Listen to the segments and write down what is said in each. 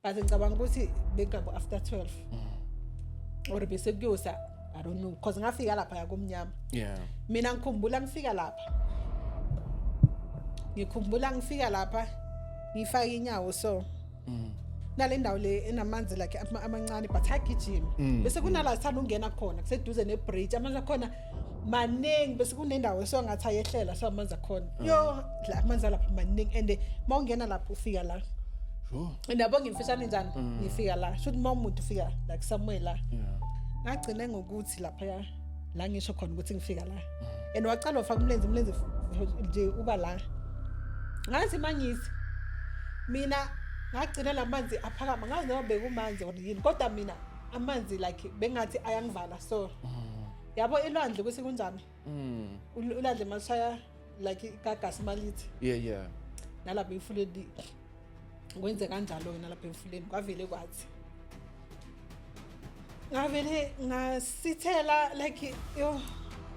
but ngicabanga ukuthi bekabo after 12 or bese kuyosa I don't know because ngafika lapha yakumnyama mina ngikhumbula ngifika lapha ngifaka inyawo so nale ndawo le enamanzi like amancane but agijima bese kunala sithanda ungena khona kuseduze nebridge amanzi akhona maningi bese kunendawo so ngathi ayehlela so amanzi akhona yo la amanzi lapha maningi and mawungena lapho ufika la ndabonga imfishane njani ngifika la should umuntu ufika like somewhere la ngagcina ngokuthi lapha la ngisho khona ukuthi ngifika la and waqala ufaka umlenze nje uba la ngathi mangisi mina ngagcina lamanzi aphakama ngazi noma bekumanzi or yini kodwa mina amanzi like bengathi ayangivala so yabo elwandle kwese kunjani ulandle mashaya like igagasi malithi nalapha emfuleni kwenze kanjalo nalapha emfuleni kwavele kwathi ngavele ngasithela like yo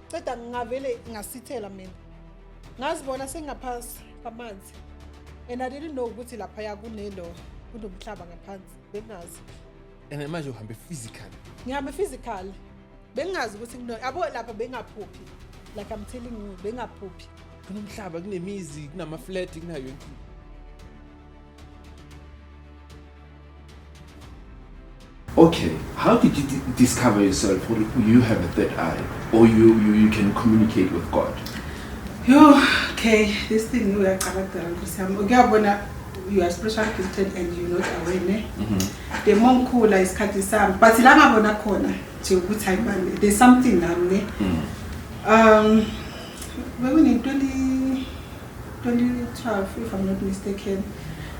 ceda ngavele ngasithela mina ngazibona sengaphasi kwamanzi and I didn't know ukuthi lapha ya kunomhlaba ngaphansi bengazi and manje uhambe physical ngihamba physical bengazi ukuthi yabo lapha bengaphuphi like I'm telling you bengaphuphi kunomhlaba kunemizi kunama flat kunayo yonke. Okay, how did you discover yourself or you have a third eye or you can communicate with God? Okay, this thing you are character ukuyabona you are spiritually gifted and you're not aware the more cool is khathi sami but la ngabona khona nje ukuthi ayibani there's something nami when in 2012 if I'm not mistaken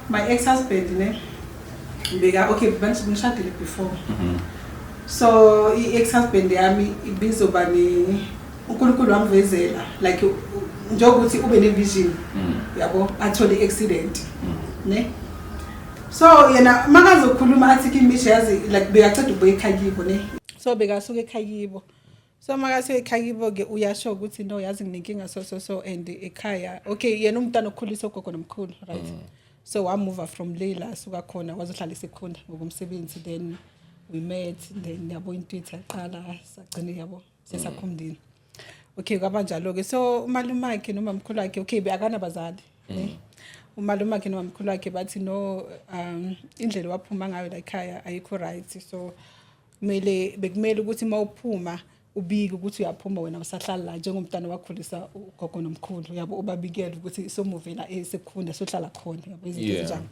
my ex-husband okay ngishadile before so ex-husband yami ibizoba ni uNkulunkulu wamvezela like njengokuthi ube nevision yabo athole accident ne so yena makazokhuluma athi kimisha yazi like bekaceda ubuye eKhayibo ne so bekasuka eKhayibo so makasuka eKhayibo ke uyasho ukuthi no yazi nginenkinga so and ekhaya okay yena umntana okhulisa ugogo nomkhulu right so I move from Leila suka khona wazohlala esekhunda ngokumsebenzi then we met then yabo into ithaqala sagcina yabo sesakhumdini okay kwabanjalo ke so umalume wakhe noma mkhulu wakhe okay beakana bazali ne umalume wakhe noma mkhulu wakhe bathi no indlela waphuma ngayo la ekhaya ayikho right so bekumele ukuthi mawuphuma ubike ukuthi uyaphuma wena usahlala la njengomntana wakhulisa ugogo nomkhulu yabo ubabikela ukuthi somuvela esekhunda sohlala khona yabo izinto njani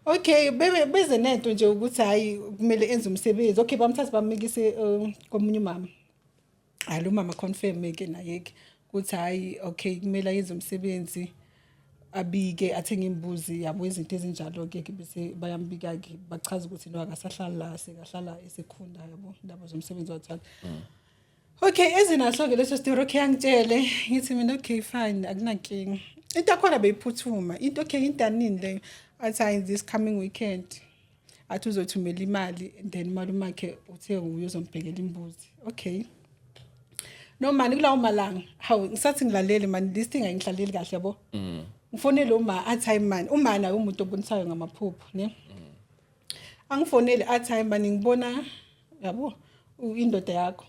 okay beze nento nje ukuthi hayi kumele enze umsebenzi okay bamthatha bamikise komunye umama alo mama confirm ke naye ukuthi hayi okay kumele yenze umsebenzi abike athenge imbuzi yabo izinto ezinjalo ke bese bayambika ke bachaza ukuthi no akasahlala la sekahlala esekhunda yabo indaba zomsebenzi wathatha okay ezinaso ke leso story okay angitshele ngithi mina okay fine akunankinga into akhona beyiphuthuma into okay intanini leyo athi this coming weekend athi uzothumela imali then malume wakhe uthe uyozombhekela imbuzi okay no mani kulawo malanga hawu ngisathi ngilalele mani this thing ayingihlaleli kahle yabo ngifonele uma athi mani uma naye umuntu obonisayo ngamaphupho ne angifonele athi mani ngibona yabo indoda yakho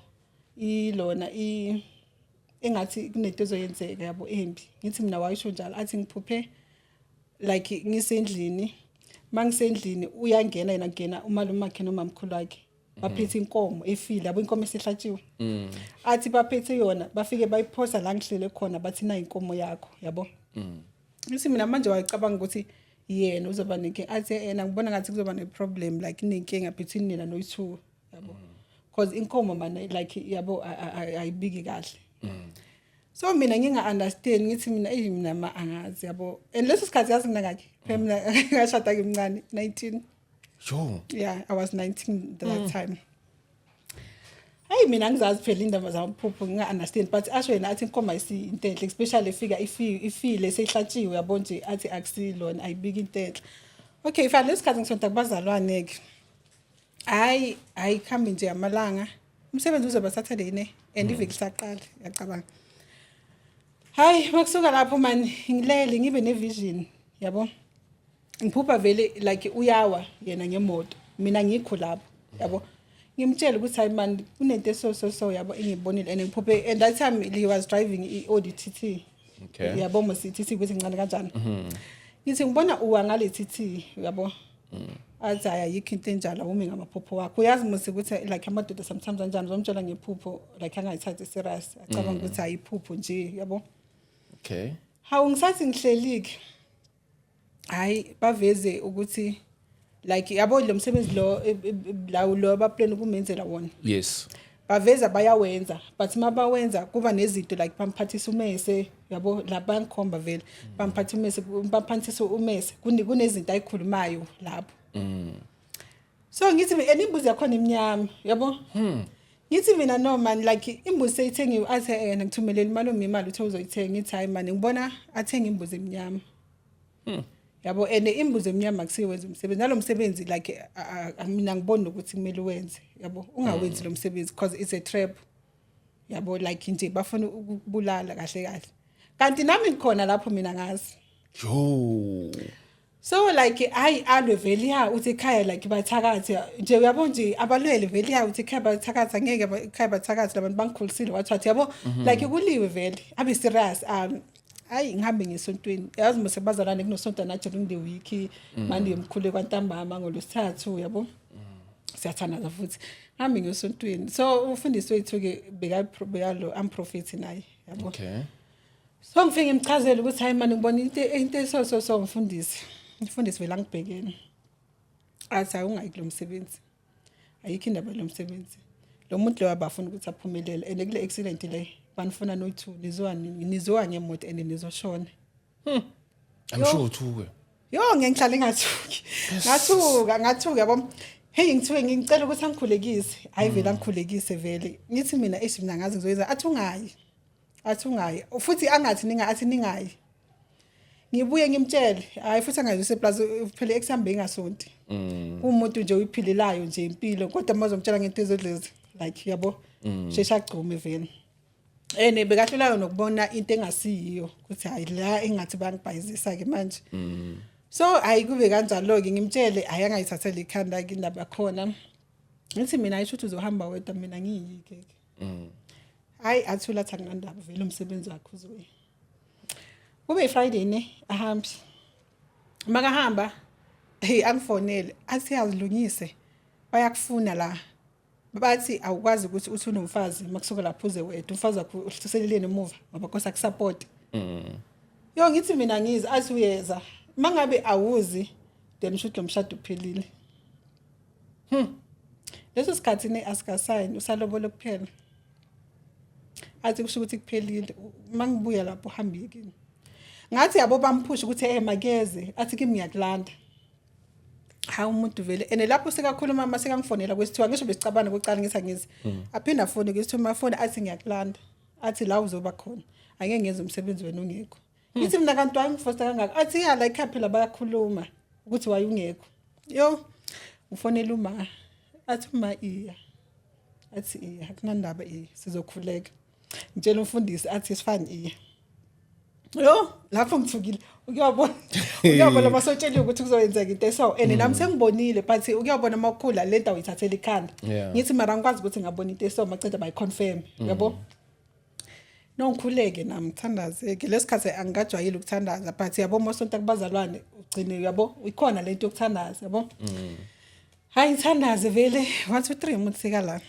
ilona engathi kunento ezoyenzeka yabo embi ngithi mina wayisho njalo athi ngiphuphe like ngisendlini mangisendlini uyangena yena ngena umalume wakhe noma mkhulu wakhe baphethe inkomo efile yabo inkomo esihlatshiwe athi baphethe yona bafike bayiphosa la ngihlele khona bathi na inkomo yakho yabo ngithi mina manje wayicabanga ukuthi yena uzoba nenkinga athi yena ngibona ngathi kuzoba ne problem like inenkinga between nina noyithu yabo because inkomo manje like yabo ayibiki kahle so mina nginga understand ngithi mina mina angazi yabo and leso sikhathi yazi mina ngakhe mina ngashada ke mncane 19 sure yeah I was 19 that time hayi mina ngizazi phela indaba zamphupho nginga understand but asho yena athi inkomo isintenhle especially efika ifile seyihlatshiwe yabo nje athi akusilona ayibiki intenhle okay if lesikhathi ngisonta kubazalwane ke hayi khambi nje amalanga umsebenzi uzoba Saturday ne and iveki saqala yacabanga hayi makusuka lapho mani ngilele ngibe nevision yabo ngiphupha vele like uyawa yena ngemoto mina ngikho lapho yabo ngimtshela ukuthi hayi man kunento so yabo engibonile and ngiphuphe and that time he was driving i-Audi TT Okay. yabo mase TT ukuthi ngicane kanjani ngithi ngibona uwa ngale TT yabo athi ayikho into enjalo umi ngamaphupho wakho uyazi mase ukuthi like amadoda sometimes kanjani uzomtshela ngephupho like angayithathi serious acabanga ukuthi ayiphupho nje yabo Okay. hawu ngisathi ngihlelike hayi baveze ukuthi like yabo lo msebenzi lo abaplan ukumenzela wona Yes. baveza bayawenza but mabawenza kuba nezinto like bamphathisa umese yabo labangikhomba vele bamphathisa umese kunezinto ayikhulumayo lapho so ngithi imbuzi yakho nemnyama yabo ngithi mina no man like imbuzi seyithengiwe athi yena ngithumelele imali uthe uzoyithenga ngithi hayi man ngibona athenga imbuzi emnyama yabo ene imbuzi emnyama akusiwenza umsebenzi nalomsebenzi like mina ngibona ukuthi kumele wenze yabo ungawenzi lo msebenzi because it's a trap yabo like nje bafuna ukubulala kahle kanti nami ngikhona lapho mina ngazi Yo. so like alwe vele ya uthi ekhaya like bathakathe nje uyabo nje abalwele vele ya uthi ekhaya bathakathe ngeke ekhaya bathakathe labantu bangikhulisile wathathi yabo like kuliwe vele abe serious hayi ngihambe ngesontweni yazi mase bazalane kunosonto nathi during the week manje emkhule kwantambama ngolosithathu yabo siyathana futhi ngihambe ngesontweni so umfundisi wethu ke beka lo am prophet naye yabo Okay. so ngifike ngimchazela ukuthi hayi manje ngibona into so umfundisi vele angibhekene athi ungayiki lo msebenzi ayikho indaba lo msebenzi lo muntu lo abafuna ukuthi aphumelele and kule accident le banifuna no2 nizowa ngemoto and nizoshona I'm sure uthuke. yo ngihlale ngathuka yabo hey ngithuke ngicela ukuthi angikhulekise hayi vele angikhulekise vele ngithi mina mina ngazi ngizoyenza athi ungayi futhi angathi ningayi ngibuye ngimtshele hayi futhi angayise plus phela ekuhambe ngasonti umuntu nje uyiphilelayo nje impilo kodwa mazomtshela ngento ezodlezi like yabo shesha gcume vele ene bekahlulayo nokubona into engasiyiyo ukuthi hayi la engathi bangibhayizisa ke manje so hayi kube kanjalo ke ngimtshele hayi angayithathela ikhanda ke indaba khona ngithi mina ayisho ukuthi uzohamba wedwa mina ngiyike hayi athula athi akunandaba vele umsebenzi wakho uzoya kube Friday ne ahambi makahamba hey angifonele athi yazilungise bayakufuna la bathi awukwazi ukuthi uthi unomfazi makusuka lapho uze wedwa umfazi wakho uhliselelene emuva ngoba kosa kusupport yo ngithi mina ngiza athi uyeza mangabe awuzi then shoot lo mshado uphelile leso sikhathi ne asikasign usalobolo kuphela athi kusho ukuthi kuphelile mangibuya lapho uhambi kini ngathi yabo bamphusha ukuthi makeze athi kimi ngiyakulanda hawu umuntu vele ene lapho sekakhuluma mase kangifonela kwesithiwa ngisho besicabana kuqala ngithi angizi aphinda fone kwesithiwa mafone athi ngiyakulanda athi la uzoba khona angeke ngenze umsebenzi wena ungekho ngithi mina kanti wangifosta kangaka athi ya la ekhaya phela bayakhuluma ukuthi waye ungekho yo ufonela uma athi uma iya athi iya akunandaba sizokhuleka ngitshela umfundisi athi sifani iya yo lapho ngithukile ukuyabona masotshela ukuthi kuzoyenzeka into so ene nami sengibonile but ukuyabona makukhula le nto uyithathela ikhanda ngithi mara ngikwazi ukuthi ngabona into so maceda bayi confirm yabo nongikhuleke nami ngithandazeke lesikhathi angikajwayele ukuthandaza but yabo mosonto kubazalwane ugcine yabo ikhona le nto yokuthandaza yabo hayi ngithandaze vele 1 2 3 umuntu sika la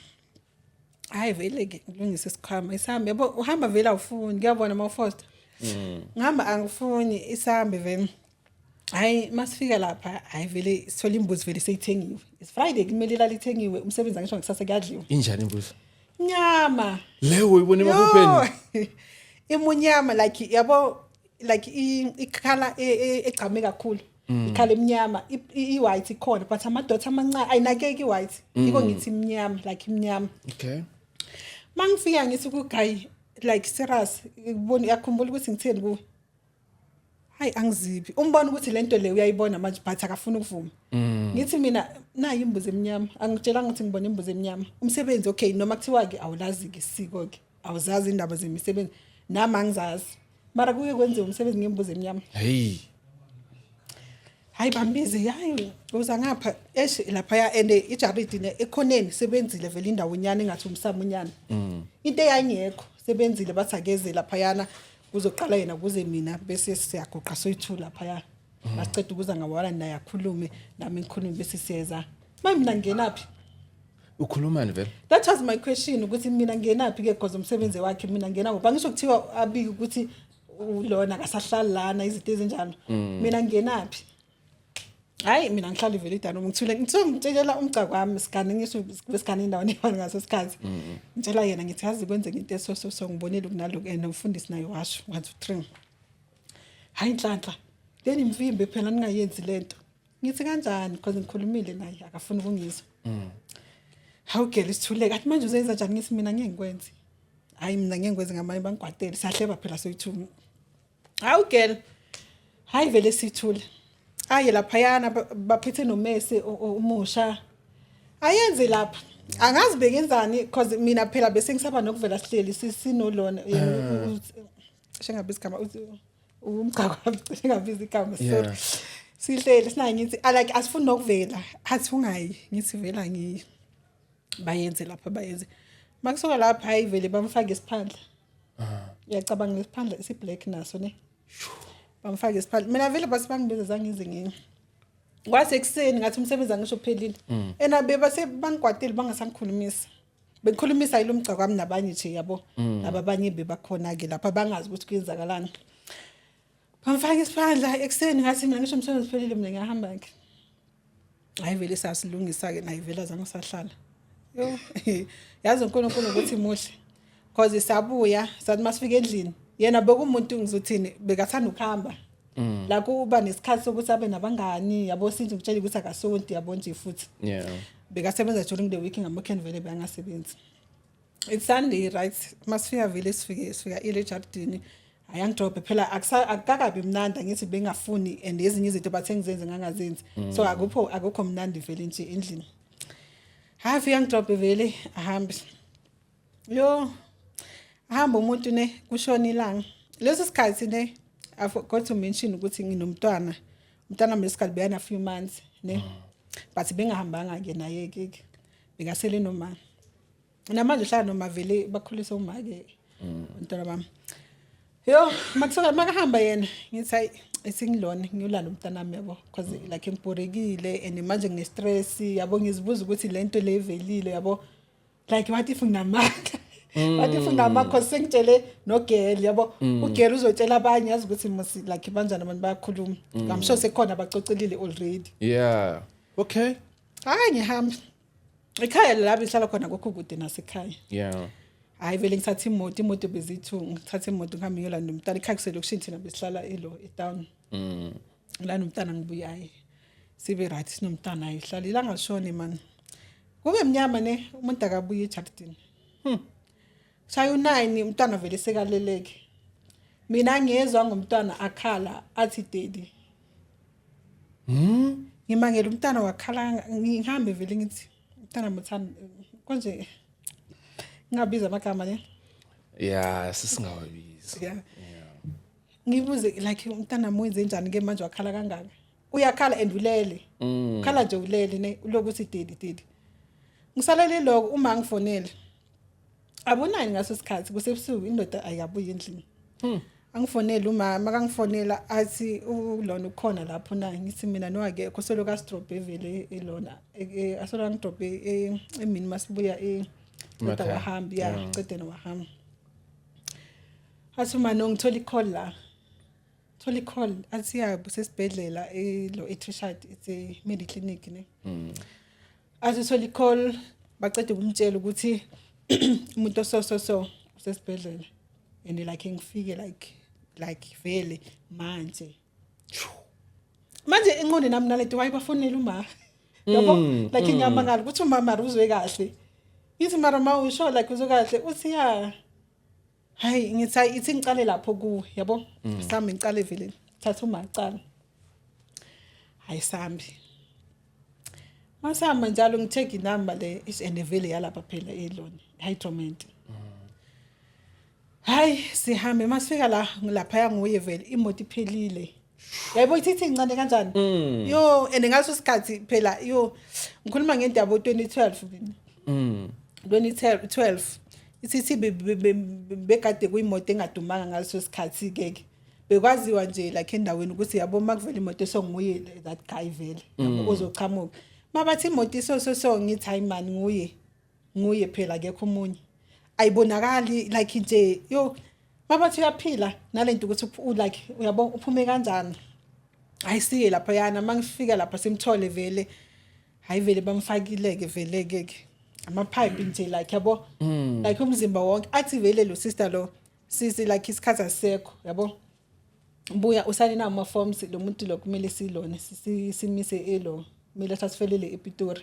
hayi vele ke ngilungise isikhwama isihambe yabo uhamba vele awufuni ngiyabona mawufosta ngihamba angifuni isihambe vele hayi masifika lapha hayi vele sithola imbuzi vele seyithengiwe it's Friday kumele ilali ithengiwe umsebenzi angisho ngisasa kuyadliwa Injani imbuzi? Nyama Leyo uyibona emaphupheni? Imunyama like yabo like ikhala egcame kakhulu ikhala emnyama i-white ikhona but amadoda amancane ayinakeki i-white iko ngithi imnyama like imnyama Okay. mangifika ngithi ku guy like serious ngibona yakhumbula ukuthi ngitheni kuwe hayi angizibi umbona ukuthi lento le uyayibona manje but akafuna ukuvuma ngithi mina nayi imbuzi emnyama angitshela ukuthi ngibona imbuzi emnyama umsebenzi okay noma kuthiwa ke awulazi ke isiko ke awuzazi indaba zemisebenzi nami angizazi mara kuye kwenziwa umsebenzi ngembuzi emnyama hayi bambize hayi uza ngapha lapha ya ende ijaridini ekhoneni sebenzile vele indawo nyana engathi umsamunyana into eyangekho sebenzile bathi akeze lapha yana kuzoqala yena kuze mina bese siyagoqa soyithula lapha ya basiceda ukuza ngawala naye akhulume nami ngikhulume bese siyeza mina ngenaphi ukhulumani vele that was my question ukuthi mina ngenaphi ke because umsebenzi wakhe mina ngena ngoba ngisho kuthiwa abiki ukuthi ulona akasahlala lana izinto ezinjalo mina ngenaphi hayi mina ngihlala vele idana ngithule ngitshela umcako wami sikani ngisho besikani indawo nefana ngaso sikhathi ngitshela yena ngithi yazi kwenzeka into so ngibonile kunaloku and umfundisi naye washo 1 2 3 hayi inhlanhla then imvimbe phela ningayenzi lento ngithi kanjani because ngikhulumile naye akafuni ukungizwa hawu girl isithuleka athi manje uzenza njani ngithi mina ngeke ngikwenze hayi mina ngeke ngikwenze ngamanye bangigwatele sahleba phela soyithuma hawu girl hayi vele sithule aye lapha yana baphethe nomese umusha ayenze lapha angazi bekenzani because mina phela bese ngisaba nokuvela sihleli sinolona yena shengabe isigama umcako shengabiza igama sorry sihleli sina ngithi like asifuni nokuvela athi ungayi ngithi vela bayenze lapha bayenze makusoka lapha hayi vele bamfaka isiphandla uyacabanga lesiphandla isiblack naso ne bamfaka isiphandla mina vele basibangibeza zangize ngini kwase ekseni ngathi umsebenzi angisho phelile ena bebase bangigwatile bangasangikhulumisa bekhulumisa yilo mcako wami nabanye nje yabo abanye bebakhona ke lapha bangazi ukuthi kuyenzakalani bamfaka isiphandla ekseni ngathi mina ngisho umsebenzi phelile mina ngiyahamba ke hayi vele sasilungisa ke nayi vele zangisahlala yo yazi uNkulunkulu ukuthi muhle because sabuya sathi masifika endlini yena bekumuntu ngizothini bekathanda ukuhamba la kuba nesikhathi sokuthi abe nabangani yabo sinje ngitshela ukuthi akasonti yabo nje futhi bekasebenza during the week ngamakheni vele bayangasebenzi it's Sunday right masifika vele sifika ile jardini ayangidrop phela akakabi mnandi ngithi bengafuni and ezinye izinto bathe ngizenze ngangazenzi so akukho mnandi vele nje endlini hafi yangidrop vele ahambe yo ahamba umuntu ne kushona ilanga leso sikhathi ne I forgot to mention ukuthi nginomntwana umntwana mesikhathi beyana few months ne but bengahambanga ke naye ke bekasele noma namanje hlala noma vele bakhulisa uma ke umntwana bami yo makusoka makahamba yena ngithi esingilona ngiyolala umntwana wami yabo because like ngibhorekile and manje ngine stress yabo ngizibuza ukuthi lento le ivelile yabo like what if nginamanga what if nginamanga sengitshele no girl yabo ugirl uzotshela abanye yazi ukuthi musi like banjani abantu bayakhuluma ngamsho sekhona abacocelile already yeah okay hayi ngihamba ekhaya lapho ihlala khona kokho kude nasekhaya yeah hayi vele ngithatha imoto bezithu ngithatha imoto ngihamba ngiyola nomntana ekhakisela ukushini thina besihlala elo etown la nomntana ngibuya hayi sibe right sinomntana ayihlala ilanga lishone man kube mnyama ne umuntu akabuye ejardini shaya u9 umntana vele sekaleleke mina ngiyezwa ngomntwana akhala athi daddy ngimangela umntana wakhala ngihambe vele ngithi umntana muthanda konje ngabiza amagama ne yeah sisingawabizi yeah ngibuze like umntana mwenze njani ke manje wakhala kangaka uyakhala endulele ukhala nje ulele ne ulokuthi daddy ngisalele lokho uma ngifonele abonani ngaso sikhathi kusebusuku indoda ayabuye endlini angifonela umama kangifonela athi ulona ukhona lapho na ngithi mina nowakekho soloka strop evele elona asola ngidrop emini masibuya kodwa wahamba ya cede nowahamba athi uma ngithola icall la thola icall athi yabo sesibhedlela lo Etrishad it's a medical clinic ne athi thola icall bacede ukumtshela ukuthi umuntu so usesibhedlela and like ngifike like vele manje engqondo nami naleto wayibafonela uma yabo like ngiyamangala ukuthi umama uzwe kahle yithi mara mawusho like uzwe kahle uthi ya hayi ngithi ithi ngicale lapho ku yabo sami ngicale vele thatha uma ngicala hayi sambi masama njalo ngitheke inamba le is and vele yalapha phela elona hydromet hayi sihambe masifika la lapha yanguye vele imoto iphelile Yabo ithi incane kanjani yo and ngaso isikhathi phela yo ngikhuluma ngento yabo 2012 2012 isithi bekade kuyimoto engadumanga ngaleso sikhathi ke bekwaziwa nje like endaweni ukuthi yabo makuvela imoto songuye that guy vele ozoqhamuka mabathi imoto so ngithi hayi man nguye phela akekho umunye ayibonakali like nje yo mabathi uyaphila nalento ukuthi like uyabo uphume kanjani ayisiye lapha yana mangifika lapha simthole vele hayi vele bamfakileke vele ke ama pipe nje like yabo like umzimba wonke athi vele lo sister lo sisi like isikhathi asekho yabo buya usale na ama forms lo muntu lo kumele silone simise elo kumele sasifelele ePitori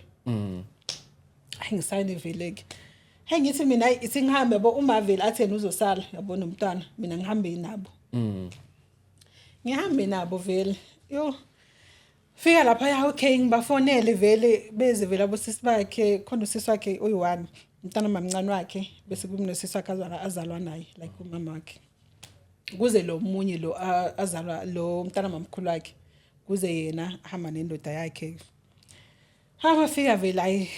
ayingisayine vele ke hey ngithi mina isingihambe yabo uma vele athena uzosala yabo nomntwana mina ngihambe nabo ngihambe nabo vele yo fika lapha ya okay ngibafonele vele beze vele abosisi bakhe khona usisi wakhe oyi1 umntana mamncane wakhe bese kumnosisi wakhe azalwa naye like umama wakhe kuze lo munye lo azalwa lo mntana mamkhulu wakhe kuze yena ahamba nendoda yakhe fika vele ayi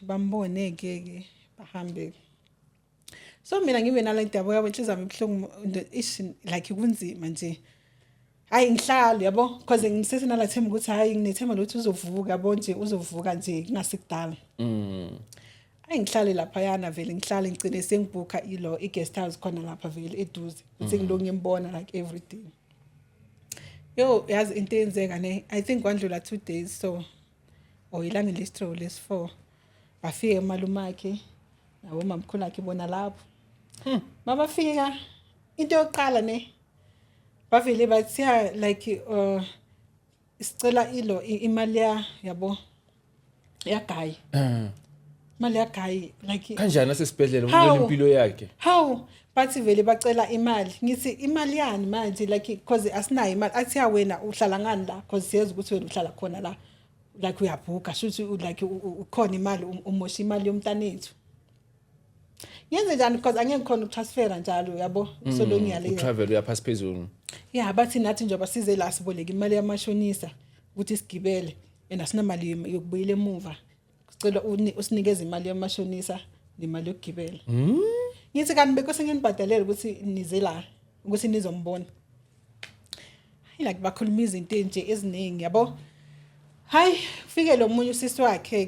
bambone ke bahambe so mina ngibe nalento yabo inhliziyo yami ibhlungu like kunzima nje hayi ngihlalo yabo because ngisese nalathemba ukuthi hayi nginethemba lokuthi uzovuka yabo nje uzovuka nje kungasikudala hayi ngihlale lapha yana vele ngihlale ngicine sengibhuka ilo guest house khona lapha vele eduze ukuthi ngiloko ngimbona like every day yo yazi into enzeka ne I think kwandlula 2 days so ilanga lestro les4 bafike emalumakhe nabo mamkhulu akhe bona lapho mabafika into yokuqala ne bavele bathiya like isicela ilo imali yabo yagayi imali yagayi like kanjani asesibhedlela umlelo impilo yakhe how bathi vele bacela imali ngithi imali yani manje like because asinayo imali athiya wena uhlala ngani la because siyazi ukuthi wena uhlala khona la like uyabhuka shuthi like ukhona imali umosha imali yomntanethu yenze njani because angeke khona ukutransfera njalo yabo so lo ngiyale travel uyaphasa phezulu yeah bathi nathi nje basize la siboleka imali yamashonisa ukuthi sigibele enasinamali yokubuyela emuva sicela usinikeze imali yamashonisa nemali yokugibela ngithi kanti bekose nginibhadalela ukuthi nize la ukuthi nizombona like bakhuluma izinto nje eziningi yabo hayi ufike lo munye usisi wakhe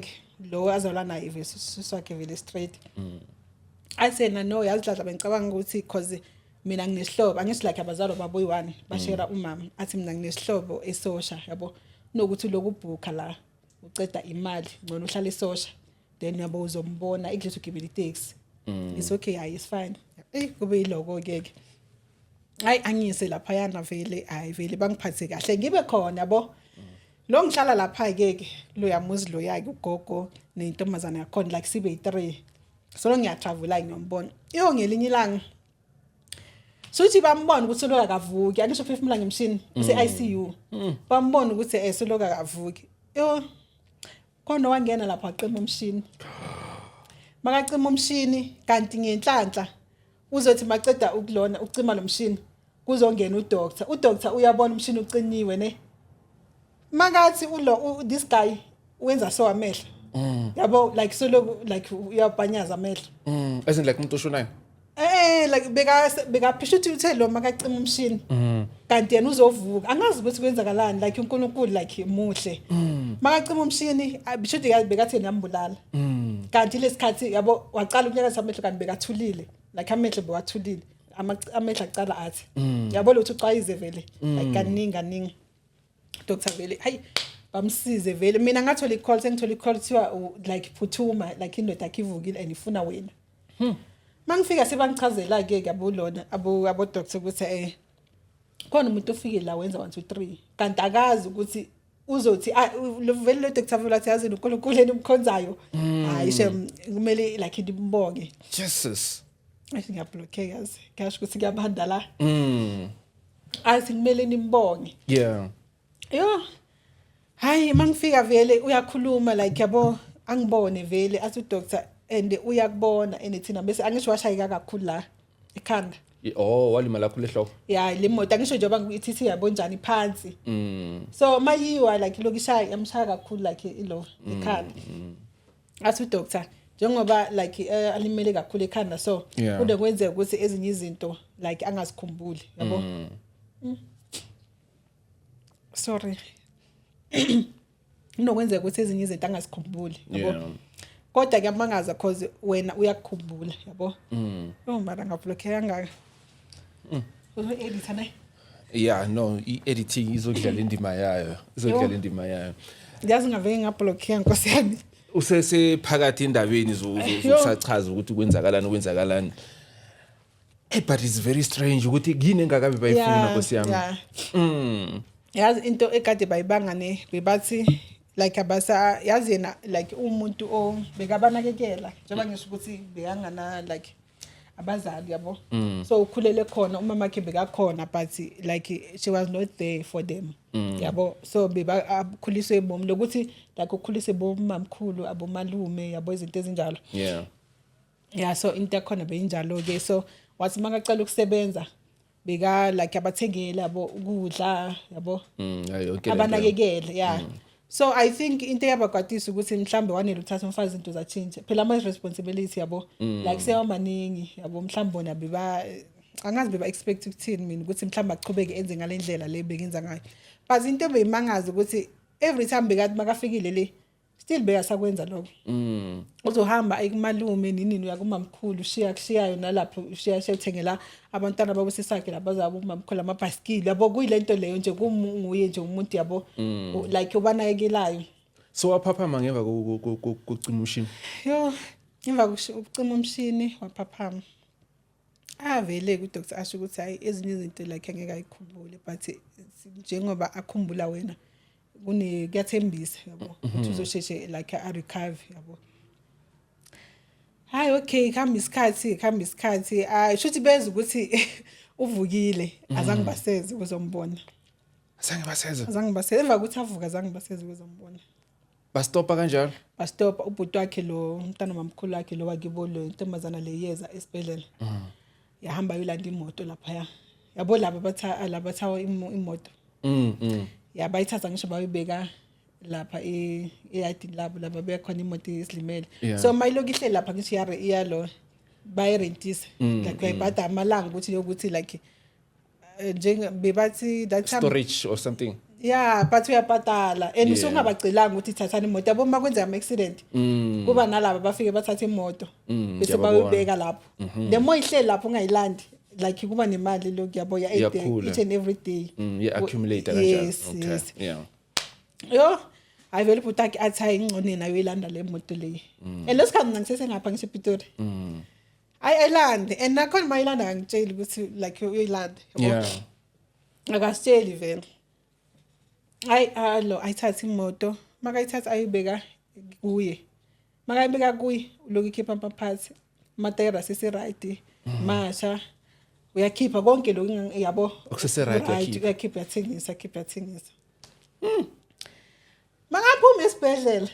lo azalwa naye vele usisi wakhe vele straight ayisena no yazidladla bengicabanga ukuthi cause mina nginesihlobo angithi like abazalo baboyi1 bashera umama athi mina nginesihlobo esosha yabo nokuthi lokubhuka la uceda imali ngcono uhlala esosha then yabo uzombona iklethi ugibela itaxi it's okay hayi it's fine kube iloko ke hayi angise lapha yana vele hayi vele bangiphathe kahle ngibe khona yabo lo ngihlala lapha ke lo yamuzi lo yakhe ugogo nentombazana yakho like sibe 3 so ngiya travel ngiyombona ngelinye ilanga suthi bambona ukuthi lo akavuki angisho phefumula ngemshini use-ICU bambona ukuthi solo akavuki khona wangena lapha aqema umshini makacima umshini kanti ngenhlanhla uzothi maceda ukulona ucima lo mshini kuzongena udoctor uyabona umshini uciniwe ne makathi this guy wenza so amehla yabo like solo like uyabhanyaza amehla isn't like umuntu oshonayo like beka phisha ukuthi uthe lo makacima umshini kanti yena uzovuka angazi ukuthi kwenzakalani like uNkulunkulu like muhle makacima umshini bisho ukuthi bekathi niyambulala kanti lesikhathi yabo waqala ukunyakaza amehlo kanti bekathulile like amehlo bewathulile amehlo aqala athi yabo lo ucayize vele like kaningi Dr. Vele hayi bamsize vele mina ngathola icall sengithola icall thiwa like phuthuma like indoda akivukile and ifuna wena mangifika sebangichazela ke yabulona abo doctor ukuthi khona umuntu ofike la wenza 1 2 3 kanti akazi ukuthi uzothi vele lo doctor vele athi yazi uNkulunkulu enimkhonzayo hayi kumele like ndimbonge Jesus ngiyablockeka yazi ngasho ukuthi kuyabanda la athi kumele nimbonge yeah yo hayi mangifika vele uyakhuluma like yabo angibone vele athi doctor and uyakubona and thina bese angisho washayeka kakhulu la ekhanda Oh, walimala kakhulu ehloko. ya le moto angisho njengoba ngithi yabo njani phansi so mayiwa like lokishaya yamshaya kakhulu like ilo ekhanda athi doctor njengoba like alimele kakhulu ekhanda so kude kwenzeka ukuthi ezinye izinto like angazikhumbuli yabo sorry inokwenzeka ukuthi ezinye izinto angazikhumbuli yabo kodwa kuyamangaza cause wena uyakukhumbula yabo mara ngablock kangaka editor naye Yeah, no, i-editing izodlala indima yayo. Izodlala indima yayo. Yazi ngaveke ngablock Nkosi yami. Usese phakathi endabeni zokusachaza ukuthi kwenzakalani. But it's very strange ukuthi kini engakabe bayifuna Nkosi yami. Yazi into ekade bayibanga ne bebathi like abasa yazi yena like umuntu bekabanakekela njengoba ngisho ukuthi bekangana like abazali yabo so ukhulele khona umama wakhe bekakhona but like she was not there for them yabo so beba akhuliswe ebomi lokuthi like ukhuliswe bomamkhulu abomalume yabo izinto ezinjalo yeah so into yakhona beyinjalo ke so wathi makacela ukusebenza beka like abathengele yabo ukudla yabo abanakekele yeah so I think into yabakwatisa ukuthi mhlambe wanele uthatha umfazi into zachinje phela ama responsibility yabo like seyamaningi yabo mhlambe bona beba angazi beba expect ukuthini mina ukuthi mhlambe aqhubeke enze ngalendlela le bekenza ngayo but into beyimangaza ukuthi every time bekathi makafikile le still bekasakwenza lokho uzohamba ayikumalume nini uyakumamkhulu kushiyayo nalapho uthengela abantwana babusisakhe labazabo umamkhulu amabhasikili yabo kuyilento leyo nje kunguye nje umuntu yabo like ubanakekelayo so waphaphama ngemva kokucima umshini emva kokucima umshini waphaphama avele ku doctor asho ukuthi hayi ezinye izinto like angeke ayikhumbule but njengoba akhumbula wena kuyathembisa yabo ukuthi uzosheshe like a recover yabo hayi okay khamba isikhathi shuthi beza ukuthi uvukile azange baseze kuzombona azange baseze emva ukuthi avuka azange baseze kuzombona bastopa kanjalo bastopa ubhuti wakhe lo umntana mamkhulu wakhe lo wakibo lo intombazana leyeza esibhedlela yahamba yolanda imoto lapha yabo labathawa imoto yabayithatha ngisho bayibeka lapha eyadini labo laba bekhona imoto esilimele so mayilokihle lapha ngisho iyalo bayirentisa like uyayibhada amalanga ukuthi yokuthi like njenge bebathi that time storage or something yeah but uyabhadala and usungabacelanga ukuthi thathani imoto yabo makwenza ama accident kuba nalabo bafike bathatha imoto bese bayibeka lapho the more ihle lapho ungayilandi like kuba nemali lokho yabo ya each and every day accumulate kanjalo yes yo ayivele ubutaki athi ayingcone nayo ilanda le moto le lesikhathi ngisese ngapha ngisho ePitori ayilande and nakhona mayilanda ngitshela ukuthi like uyilanda akasitsheli vele ayithatha imoto makayithatha ayibeka kuye makayibeka kuye lokho ikhipha amaphathi amatayera sese right masha uyakhipha konke lokho yabo okusese right uyakhipha yathengisa mangaphuma esibhedlela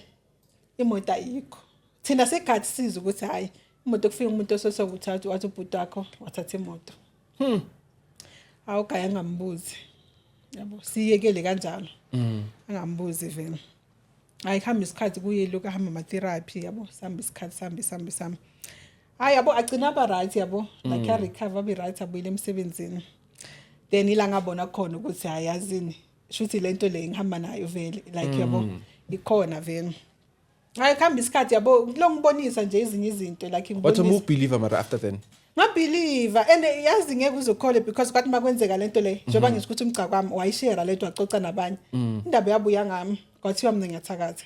imoto ayikho thina segathi siza ukuthi hayi imoto kufika umuntu ososokuthatha wathi ubhuti wakho wathatha imoto awugaya ngambuzi yabo siyekele kanjalo angambuzi vele ayikhamba isikhathi kuye lokho ahamba ama therapy yabo samba isikhathi samba hayi yabo agcina ba right yabo like a recover be right abuyile emsebenzini then ilanga bona khona ukuthi hayazini shuthi lento le ngihamba nayo vele like yabo ikhona vele ayikhamba isikhathi yabo ngilongibonisa nje ezinye izinto like ngibonisa what a believer mara after then ngabelieve and yazi ngeke uzokhole because kwathi makwenzeka lento le njengoba ngisho ukuthi umgca kwami wayishare lento wacoca nabanye indaba yabuya ngami kwathiwa mina ngiyathakatha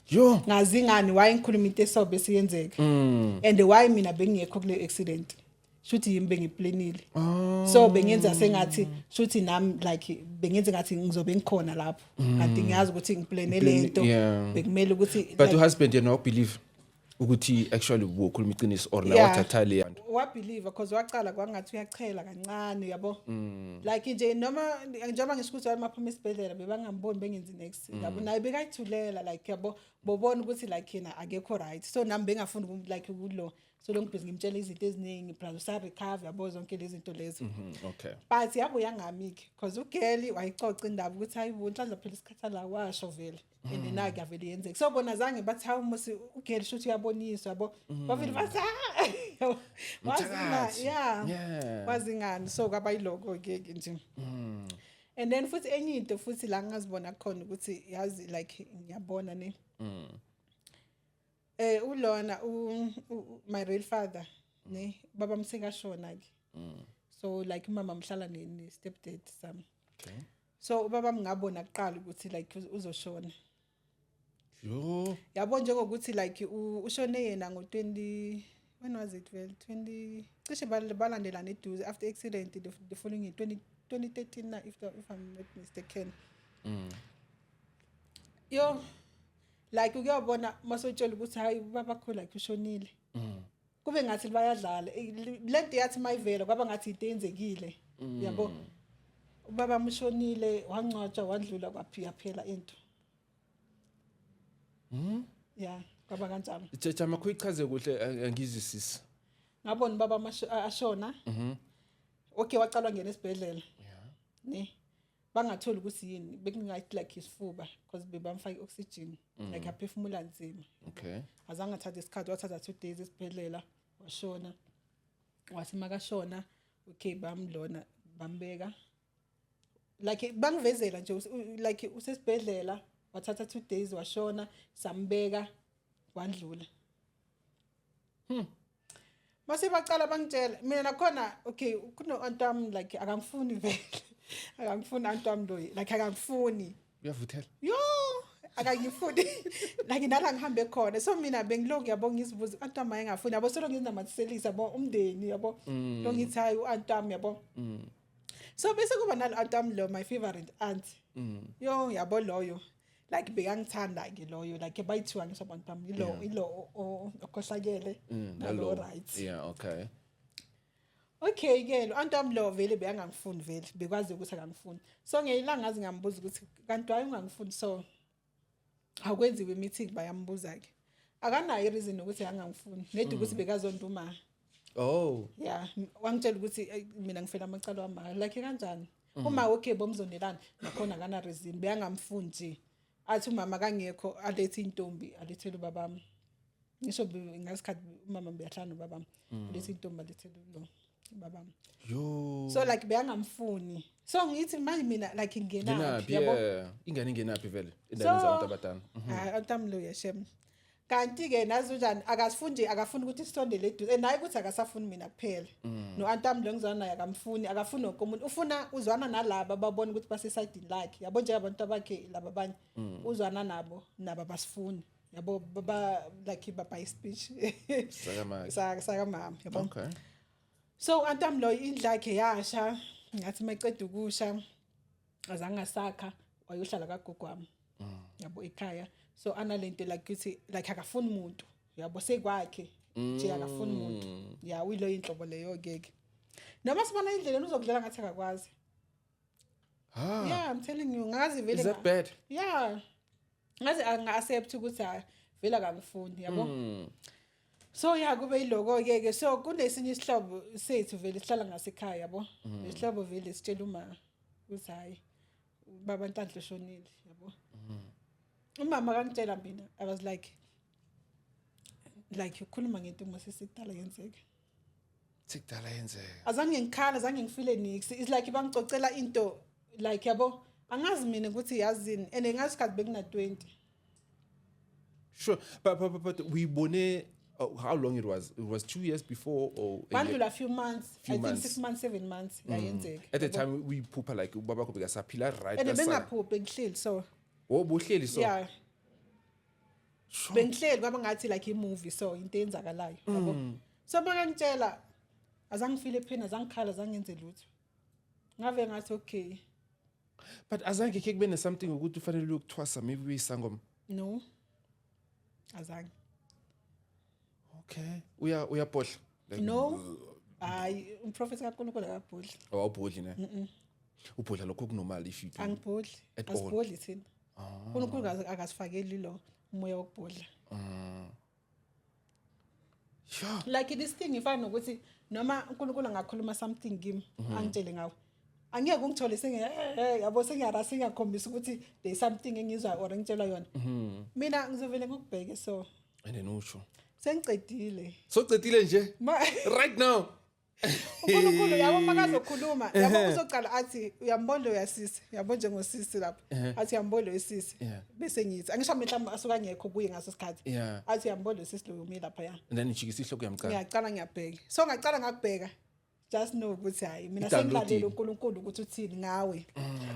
yo ngazi ngani why ngikhuluma into esobe siyenzeka and why mina bengekho kule accident shuthi yimi bengiplanile so bengenza sengathi shuthi nami like bengenza ngathi ngizobe ngikhona lapho kanti ngiyazi ukuthi ngiplane lento bekumele ukuthi but your husband yena believe ukuthi actually ukhuluma iqiniso or na wathathali yanto wa believe because waqala kwangathi uyachela kancane yabo like nje noma njengoba ngisikuthi maphuma esibhedlela bebangamboni bengenzi next yabo naye bekayithulela like yabo bobona ukuthi like yena akekho right so nami bengafuni like kulo so long because ngimtshela izinto eziningi plus usa-recover yabo zonke lezi zinto lezo. Okay. But yabuya ngami-ke because ugeli wayicoca indaba ukuthi hayi bo nhlanhla phela isikhathi la washo vele and naki yavele yenzeka so bona zange bathi hawu musi ugeli shuthi uyaboniswa yabo bavele bathi wazingani so kwaba yiloko-ke nje. And then futhi enye into futhi la ngazibona khona ukuthi yazi like ngiyabona ne ulona my real father ne baba msekashona ke so like mama mhlala ne stepdad sami. Okay. So baba ngabona kuqala ukuthi like uzoshona. Yo. Yabo njengokuthi like ushone yena ngo20 when was it well 20 cishe balandelana eduze after accident the following year 2013 na if I'm not mistaken. Yo like ukuyabona masotshela ukuthi hayi baba khona like ushonile. Kube ngathi bayadlala lento yathi mayivela kwaba ngathi into yenzekile yabo ubaba mshonile wangcwatshwa wadlula kwaphela into. Yeah kwaba kanjalo. Tshetsha makhoyichaze kuhle angizisisi. Ngabona baba ashona. Okay wacalwa ngene esibhedlela. Yeah. Ne bangatholi ukuthi yini bekungathi like isifuba because bebamfaka oxygen like aphefumula nzima. Okay. Azange athathe isikhathi wathatha 2 days esibhedlela washona. Wathi makashona okay bamlona bambeka like bangivezela nje like usesibhedlela wathatha 2 days washona sambeka wandlula. Mase baqala bangitshela mina nakhona okay kuno antwam like akangifuni vele akangifuni antwam lo like akangifuni uyavuthela yo akangifuni like nala ngihambe khona so mina bengiloku yabo ngizibuza antwam ayengafuni yabo solo ngizinamathiselisa yabo umndeni yabo lo ngithi hayi uantwam yabo. So bese kuba nalo antwam lo my favorite aunt yo yabo loyo like bekangithanda ke loyo like bayithiwa ngisobantu bami ilo okhohlakele nalo right. Yeah, okay. Okay ke lo antwam lo vele beyangangifuni vele bekwazi ukuthi akangifuni so ngeyilanga ngazi ngambuza ukuthi kanti hayi ungangifuni so akwenziwe meeting bayambuza ke akanayo reason ukuthi angangifuni nedi ukuthi bekazonduma. Oh yeah wangitshela ukuthi mina ngifela amacala wami like kanjani uma okay bomzonelana nakhona kana reason beyangamfuni nje athi umama kangekho alethe intombi alethele babami ngisho ngasikhathi umama beyahlana babami alethe intombi alethele lo babami yo so like beyangamfuni so ngithi manje mina like ngenaphi yabo ingane ingenaphi vele indaba zabantu abadala antamlo yeshem kanti ke nazo njani akasifuni akafuni ukuthi isondele eduze naye ukuthi akasafuni mina kuphela no antamlo ngizwana naye akamfuni akafuni nokumuntu ufuna uzwana nalabo babona ukuthi base side lakhe yabo nje abantu abakhe laba abanye uzwana nabo basifuni yabo baba like baba speech saka mama yabo. Okay. So antamlo indlakhe yasha ngathi maqeda ukusha azange asakha wayohlala kagogo wami yabo ekhaya so analento like ukuthi like akafuni umuntu yabo sekwakhe nje akafuni umuntu ya uyilo inhlobo leyo ke noma sibona indlela uzokudlala ngathi akakwazi. Yeah I'm telling you ngazi vele is that bad? Yeah ngazi anga accept ukuthi vele akangifuni yabo. So yeah kube yiloko ke so kunesinye isihlobo sethu vele sihlala ngasekhaya yabo isihlobo vele sitshela uma ukuthi hayi baba Ntantla ushonile yabo. Umama kangitshela mina I was like ukhuluma ngento masisidala yenzeke sikudala yenzeka azange ngikhala azange ngifile nix it's like bangicocela into like yabo angazi mina ukuthi yazini ene ngasikhathi bekuna 20. Sure but we bone how long it was 2 years before or a few months I think 6 months 7 months yayenzeka at the time we poopa like ubaba ko bekasaphila right and bengaphuphe ngihleli so buhleli so yeah bengihleli kwaba ngathi like a movie so into eyenzakalayo yabo so bakangitshela azangifile phina azangikhala azangenze lutho ngave ngathi okay but azange ke kube something ukuthi ufanele ukuthwasa maybe uyisangoma no azange. Okay uyaphohla like no hayi umprofessor kaNkulunkulu akabhodli awubhodli ne ubhodla lokho kunormal if you do angibhodli asibhodli thina uNkulunkulu akasifakeli lo umoya wokubhodla. Sure. Like this thing ifana nokuthi noma uNkulunkulu angakhuluma something kimi angitshele ngawo. Angeke ungithole yabo sengiyarasa ngiyakhombisa ukuthi there is something engizwa or ngitshelwa yona. Mina ngizovele ngikubheke so. And then usho. Sengicedile. So cedile nje. Right now. uNkulunkulu yabo makazokhuluma yabo uzoqala athi uyambona uyasisi yabo njengosisi lapha athi uyambona uyasisi bese ngithi angisho mhlawumbe asuka ngekho kuye ngaso sikhathi athi uyambona uyasisi lo yumi lapha ya and then ijikisa ihloko yamcala ngiyaqala ngiyabheka so ngaqala ngakubheka just know ukuthi hayi mina sengilalela uNkulunkulu ukuthi uthini ngawe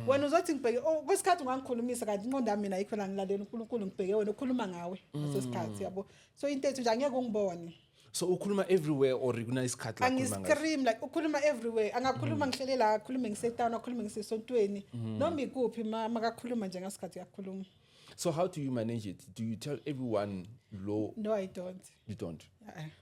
wena uzothi ngibheke kwesikhathi ungangikhulumisa kanti inqondo yami mina ayikho la ngilalela uNkulunkulu ngibheke wena ukhuluma ngawe ngaso sikhathi yabo so into ethu nje angeke ungibone. So ukhuluma everywhere or kuna isikhathi la ukhuluma ngayo. Angiscream like ukhuluma everywhere. Angakhuluma ngihlele la, akhulume ngisetown, akhulume ngisesontweni. Noma ikuphi makakhuluma nje ngasikhathi yakhuluma. So how do you manage it? Do you tell everyone low? No, I don't. You don't?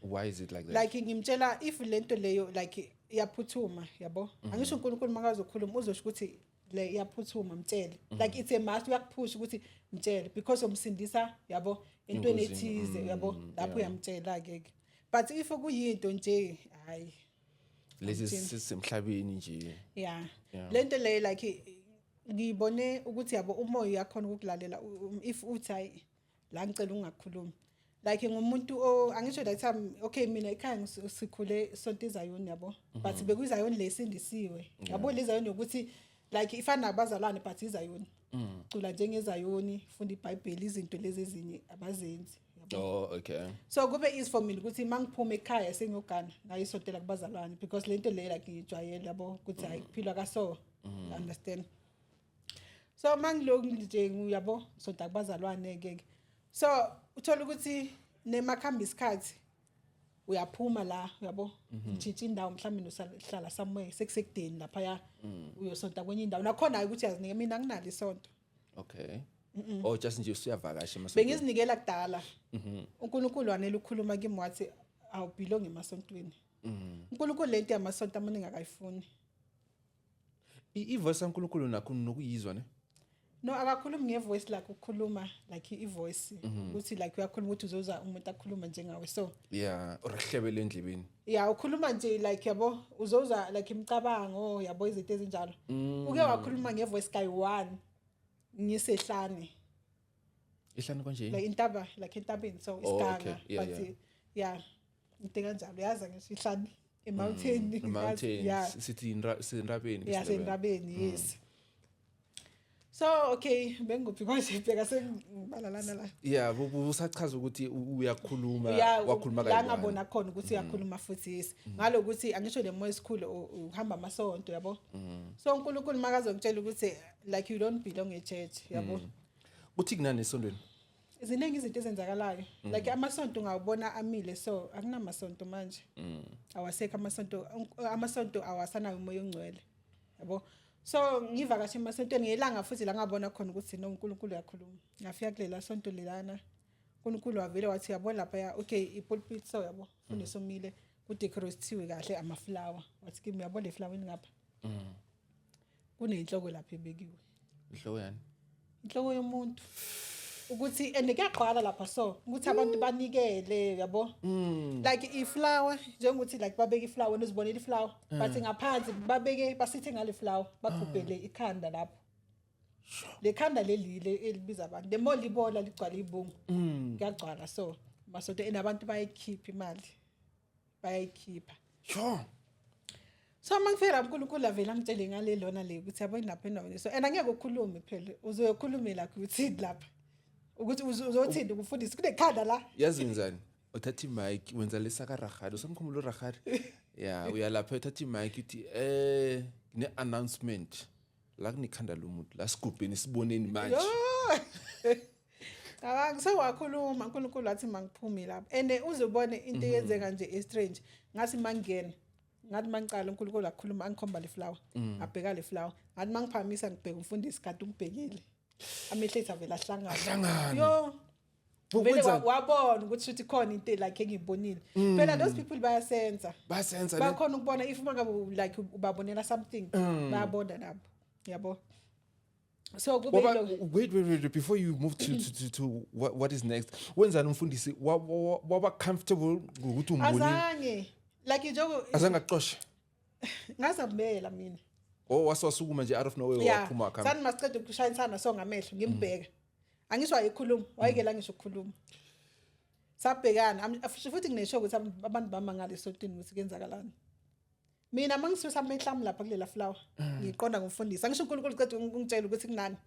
Why is it like that? Like ngimtshela if lento leyo like iyaphuthuma, yabo. Angisho uNkulunkulu makazokhuluma uzosho ukuthi le iyaphuthuma mtshele. Like it's a must uyakupush ukuthi mtshele because umsindisa yabo entweni ethize yabo lapho uyamtshela ke. But if kuyinto nje hayi lezi sisemhlabeni nje yeah lento le like ngibone ukuthi yabo umoya uyakhona ukulalela if uthi hayi la ngicela ungakhulumi like ngumuntu angisho that time okay mina ekhaya sikhule sonto izayoni yabo but bekuyizayoni lesindisiwe yabo lezayoni ukuthi like ifana nabazalwane but izayoni cula njengezayoni funda iBhayibheli izinto lezi ezinye abazenzi. Oh, okay. So kube is for me ukuthi mangiphuma ekhaya sengiyogana ngayisotela kubazalwane because lento le like ngijwayele yabo ukuthi ayiphilwa kaso understand. So mangiloko nje uyabo sonta kubazalwane ke. So uthola ukuthi nemakhamba isikhathi uyaphuma la yabo ntshitshi indawo mhlawumbe nohlala somewhere sekusekudeni lapha ya uyosonta kwenye indawo nakhona hayi ukuthi yazinike mina nginalo isonto. Okay. Oh just nje usuyavakasha emasonto. Bengizinikela kudala. uNkulunkulu wanele ukukhuluma kimi wathi awubelong emasontweni. uNkulunkulu lento yamasonto amaningi akayifuni. Ivoice kaNkulunkulu nakho nokuyizwa ne? No akakhulumi ngevoice like ukukhuluma like ivoice ukuthi like uyakhuluma ukuthi uzoza umuntu akhuluma njengawe so yeah urahlebele endlebeni yeah ukhuluma nje like yabo uzoza like imicabango yabo izinto ezinjalo uke wakhuluma ngevoice kayi1 ngisehlane ihlane konje like intaba like entabeni so isiganga but yeah into kanjalo yaza ngisho ihlane mountain yeah sithi sinrabeni yeah sinrabeni yes. So okay benguphi kwanje bheka sengibalalana la yeah usachaza ukuthi uyakhuluma wakhuluma kahle la ngabona khona ukuthi uyakhuluma futhi yes ngalokuthi angisho le moya esikhulu uhamba amasonto yabo so uNkulunkulu makazongitshela ukuthi like you don't belong in church yabo uthi kunani esondweni iziningi izinto ezenzakalayo like amasonto ngawubona amile so akunamasonto manje awasekho amasonto awasanayo umoya ongcwele yabo. So ngivakashe emasontweni ngelanga futhi la ngabona khona ukuthi no uNkulunkulu uyakhuluma. Ngafika kulela sonto lelana. uNkulunkulu wavele wathi yabona lapha ya okay ipulpit so yabo funde somile kudecorathiwe kahle amaflower. Wathi kimi yabona le flower ngapha. Kunenhloko lapha ebekiwe. Inhloko yani? Inhloko yomuntu. Ukuthi kuyaqala lapha so ukuthi abantu banikele yabo like iflower njengokuthi like babeke iflower nozibonela iflower but ngaphansi babeke basithe ngale flower bakhupele ikhanda lapho le khanda leli elibiza abantu le moli ibola ligcwala ibungu kuyagcwala so masonto enabantu bayikhipha imali bayikhipha sure. So mangifera uNkulunkulu avela amtshele ngale lona le ukuthi yabo lapha endaweni so angeke ukukhulume phela uzoyokhulumela ukuthi lapha ukuthi uzothini ukufundisa kunekhanda la yazi ngizani uthatha imic wenza lesaka ragado samkhumbulo ragado yeah uyalapha uthatha imic uthi ne announcement la kunekhanda lomuntu la sigubheni siboneni manje ngisewakhuluma uNkulunkulu wathi mangiphumi lapha and uzobone into yenzeka nje strange ngasi mangena ngathi mangicala uNkulunkulu akukhuluma angikhomba le flower abheka le flower ngathi mangiphamisa ngibheka umfundisi kanti ungibhekile amehlo ethu avela ahlangana yo vele wabona ukuthi uthi khona into like engibonile phela those people bayasenza bakhona ukubona if mangabe like ubabonela something bayabona nabo yabo So kube Ngoba lo wait before you move to what is next. Wenzani umfundisi waba comfortable ngokuthi umboni azange like njengo azange aqoshe. ngazambela mina. Wasukuma nje out of nowhere waphuma khamba. Sani masiqeda ukushayisana so ngamehlo ngimbheka. Angisho ayikhuluma, wayekela ngisho ukukhuluma. Sabhekana futhi nginesho ukuthi abantu bama ngalesotini ukuthi kuyenzakalani. Mina mangisusa amehla lapha kulela flower ngiqonda ngumfundisi angisho uNkulunkulu cede ungitshela ukuthi kunani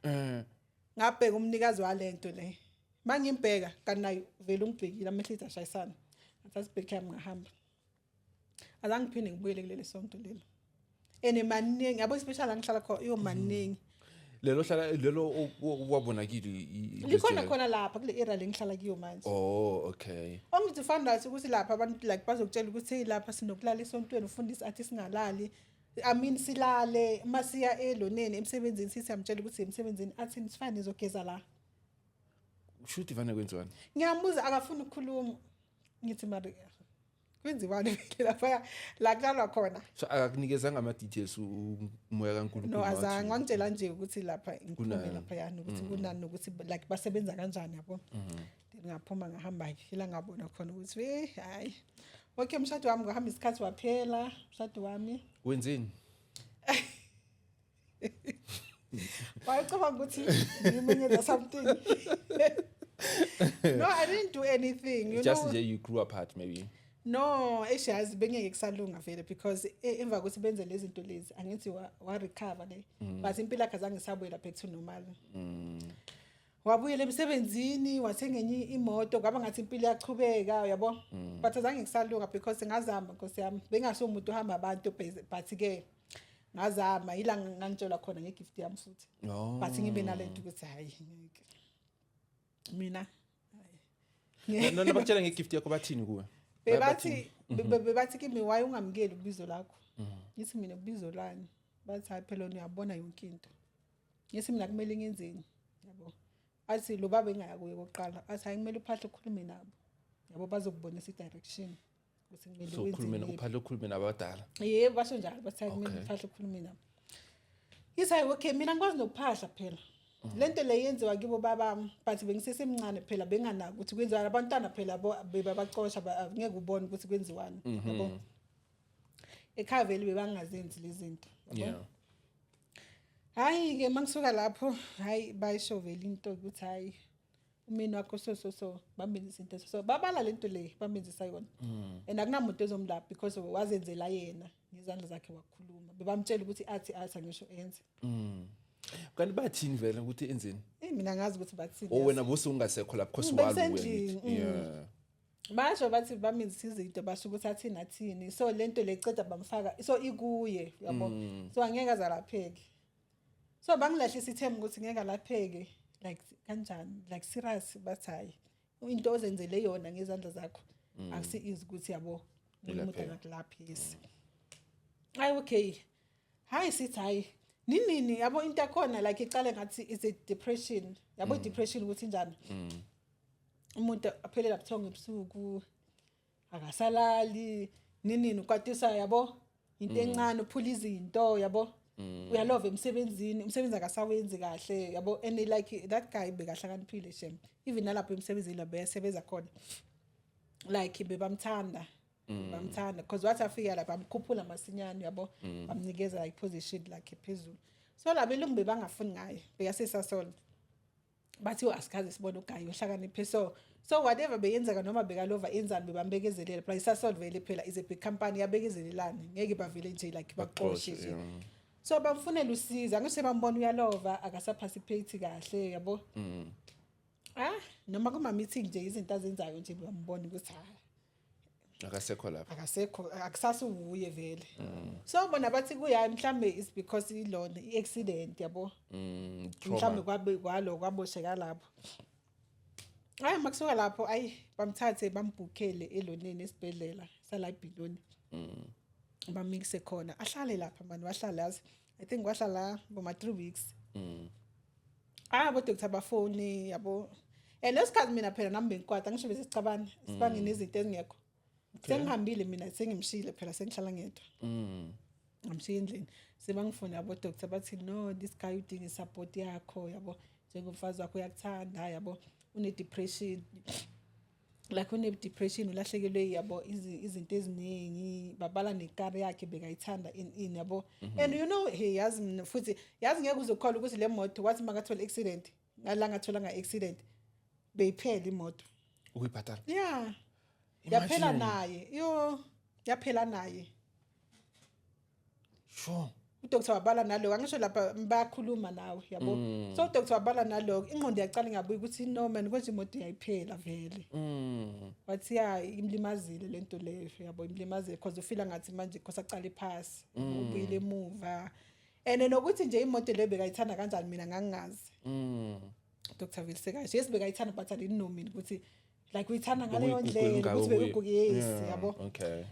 ngabheka umnikazi walento le mangimbheka kanti nayo vele ungibhekile amehla ethi ashayisana ngathi sibheke yami ngahamba azangiphinde ngibuyele kulele sonto lelo maningi yabo special angihlala khona yo maningi lelo hlala lelo wabona kili likhona khona lapha kule area lengihlala kiyo manje. Okay. Ongithi find out ukuthi lapha abantu like bazokutshela ukuthi hey lapha sinokulala esontweni ufundisi athi singalali. I mean silale masiya eloneni emsebenzini sithi amtshela ukuthi emsebenzini athi nisifane izogeza la. Shoot ivana kwenziwani? Ngiyambuza akafuni ukukhuluma. Ngithi mari kwenziwani lapha la kulalwa khona. So akunikezanga ama details umoya kaNkulunkulu. No azange wangitshela nje ukuthi lapha ngiphume lapha yana ukuthi kunani ukuthi like basebenza kanjani yabo. Ngaphuma ngahamba ngihila ngabona khona ukuthi hayi. Okay mshado wami ngahamba isikhathi waphela mshado wami. Wenzeni? Wayicabanga ukuthi ngimenyeza something. No, I didn't do anything. You Just know. you grew apart maybe. No, eshazi bengeke kusalunga vele because emva kokuthi benze lezi zinto lezi angithi wa recover le. But impilo yakhe azange sabuyela back to normal. Wabuyela emsebenzini wathenga enye imoto kwaba ngathi impilo yachubeka yabo. But azange kusalunga because ngazama Nkosi yami bengaso umuntu uhamba abantu but ke ngazama ila ngangitshela khona ngegift yami futhi. But ngibe nalento ukuthi hayi ngeke. Mina No bakutshela ngegift yakho bathini kuwe? Bebathi kimi why ungamkeli ubizo lakho. Ngithi mina ubizo lani. Bathi hayi phela uyabona yonke into. Ngithi mina kumele ngenzeni yabo. Athi lo baba engaya kuye koqala athi hayi kumele uphahle ukukhuluma nabo. Yabo bazokubonisa i-direction ukuthi kumele wenzeni. So khulumena uphahle ukukhuluma nabadala. Yebo basho njalo bathi hayi kumele uphahle ukukhuluma nabo. Ngithi hayi okay mina ngikwazi nokuphahla phela. Lento le yenziwa kibo babami but bengisesemncane phela benganaki ukuthi kwenziwa abantwana phela bebabaqosha ngeke ubone ukuthi kwenziwani yabo. Ekhaya vele bebangazenzi lezi zinto yabo. Hayi ke mangisuka lapho hayi bayisho vele into ukuthi hayi umini wakho so bambenza izinto so babala lento le bambenzisa yona and akunamuntu ezomlapha because wazenzela yena ngezandla zakhe wakhuluma bebamtshela ukuthi athi angisho enze. Kanti bathini vele ukuthi enzeni? Mina ngazi ukuthi bathini. Wena bose ungasekho lapho because waluwe. Yeah. Basho bathi bamenza izinto basho ukuthi athini athini so lento leceda bamfaka so ikuye yabo. So angeke azalapheke. So bangilahlisa ithemba ukuthi ngeke alapheke like kanjani like serious bathayi. Into ozenzele yona ngezandla zakho akusi easy ukuthi yabo umuntu angakulaphisa. Hayi okay. Hayi sithi hayi nini yabo into yakhona like iqale ngathi is a depression yabo depression ukuthi njani umuntu aphelela buthongo ebusuku akasalali nini ukwatisa yabo into encane uphula izinto yabo uyalova emsebenzini umsebenzi akasawenzi kahle yabo and like that guy bekahlakaniphile shem even nalapho emsebenzini labesebenza khona like bebamthanda bamthanda because wathi afika lapha bamkhuphula masinyane yabo bamnikeza like position like phezulu so labelungu bebangafuni ngaye beyasesasona bathi asikaze sibone ugayi ohlakaniphe so whatever beyenzeka noma bekalova enzani bebambekezelela but isasol vele phela is a big company yabekezelelana ngeke bavele nje like baqoshe nje so bamfunela usiza ngisho bambona uyalova akasaparticipate kahle yabo noma kuma meeting nje izinto azenzayo nje bambona ukuthi akasekho lapha akasekho akusasuye vele so bona bathi kuya mhlambe is because ilona iaccident yabo mhlambe kwalo kwabosheka lapho hayi makusuka lapho ayi bamthathe bambhukele eloneni esibhedlela sala eBiloni bamikise khona ahlale lapha manje wahlala yazi I think wahlala boma 3 weeks abo doctor bafoni yabo lesikhathi mina phela nami bengikwata ngisho bese sicabana sibange nezinto ezingekho sengihambile mina sengimshile phela sengihlala ngedwa ngamshiya endlini sebangifona yabo doctor bathi no this guy udinga isupport yakho yabo njengomfazi wakho uyakuthanda yabo une depression like une-depression ulahlekelwe yabo izinto eziningi babala nekari yakhe bekayithanda in yabo and you know hey yazi mina futhi yazi ngeke uzokholwa ukuthi le moto wathi makathola accident ngalanga athola nga-accident beyiphela imoto ukuyibhatala yeah yaphela naye yaphela naye sure uDr wabala nalo angisho lapha bayakhuluma nawe yabo so uDr wabala nalo ingqondo yaqala ngabuye ukuthi no man konje imoto yayiphela vele wathi ya imlimazile lento leyo yabo imlimazile because ufila ngathi manje kosaqala iphasi ubuyile emuva ene nokuthi nje imoto le bekayithanda kanjani mina ngangazi Dr Vilsekazi yes bekayithanda but I didn't know mina ukuthi like uyithanda ngaleyo ndlela ukuthi bekugugiyesi yabo okay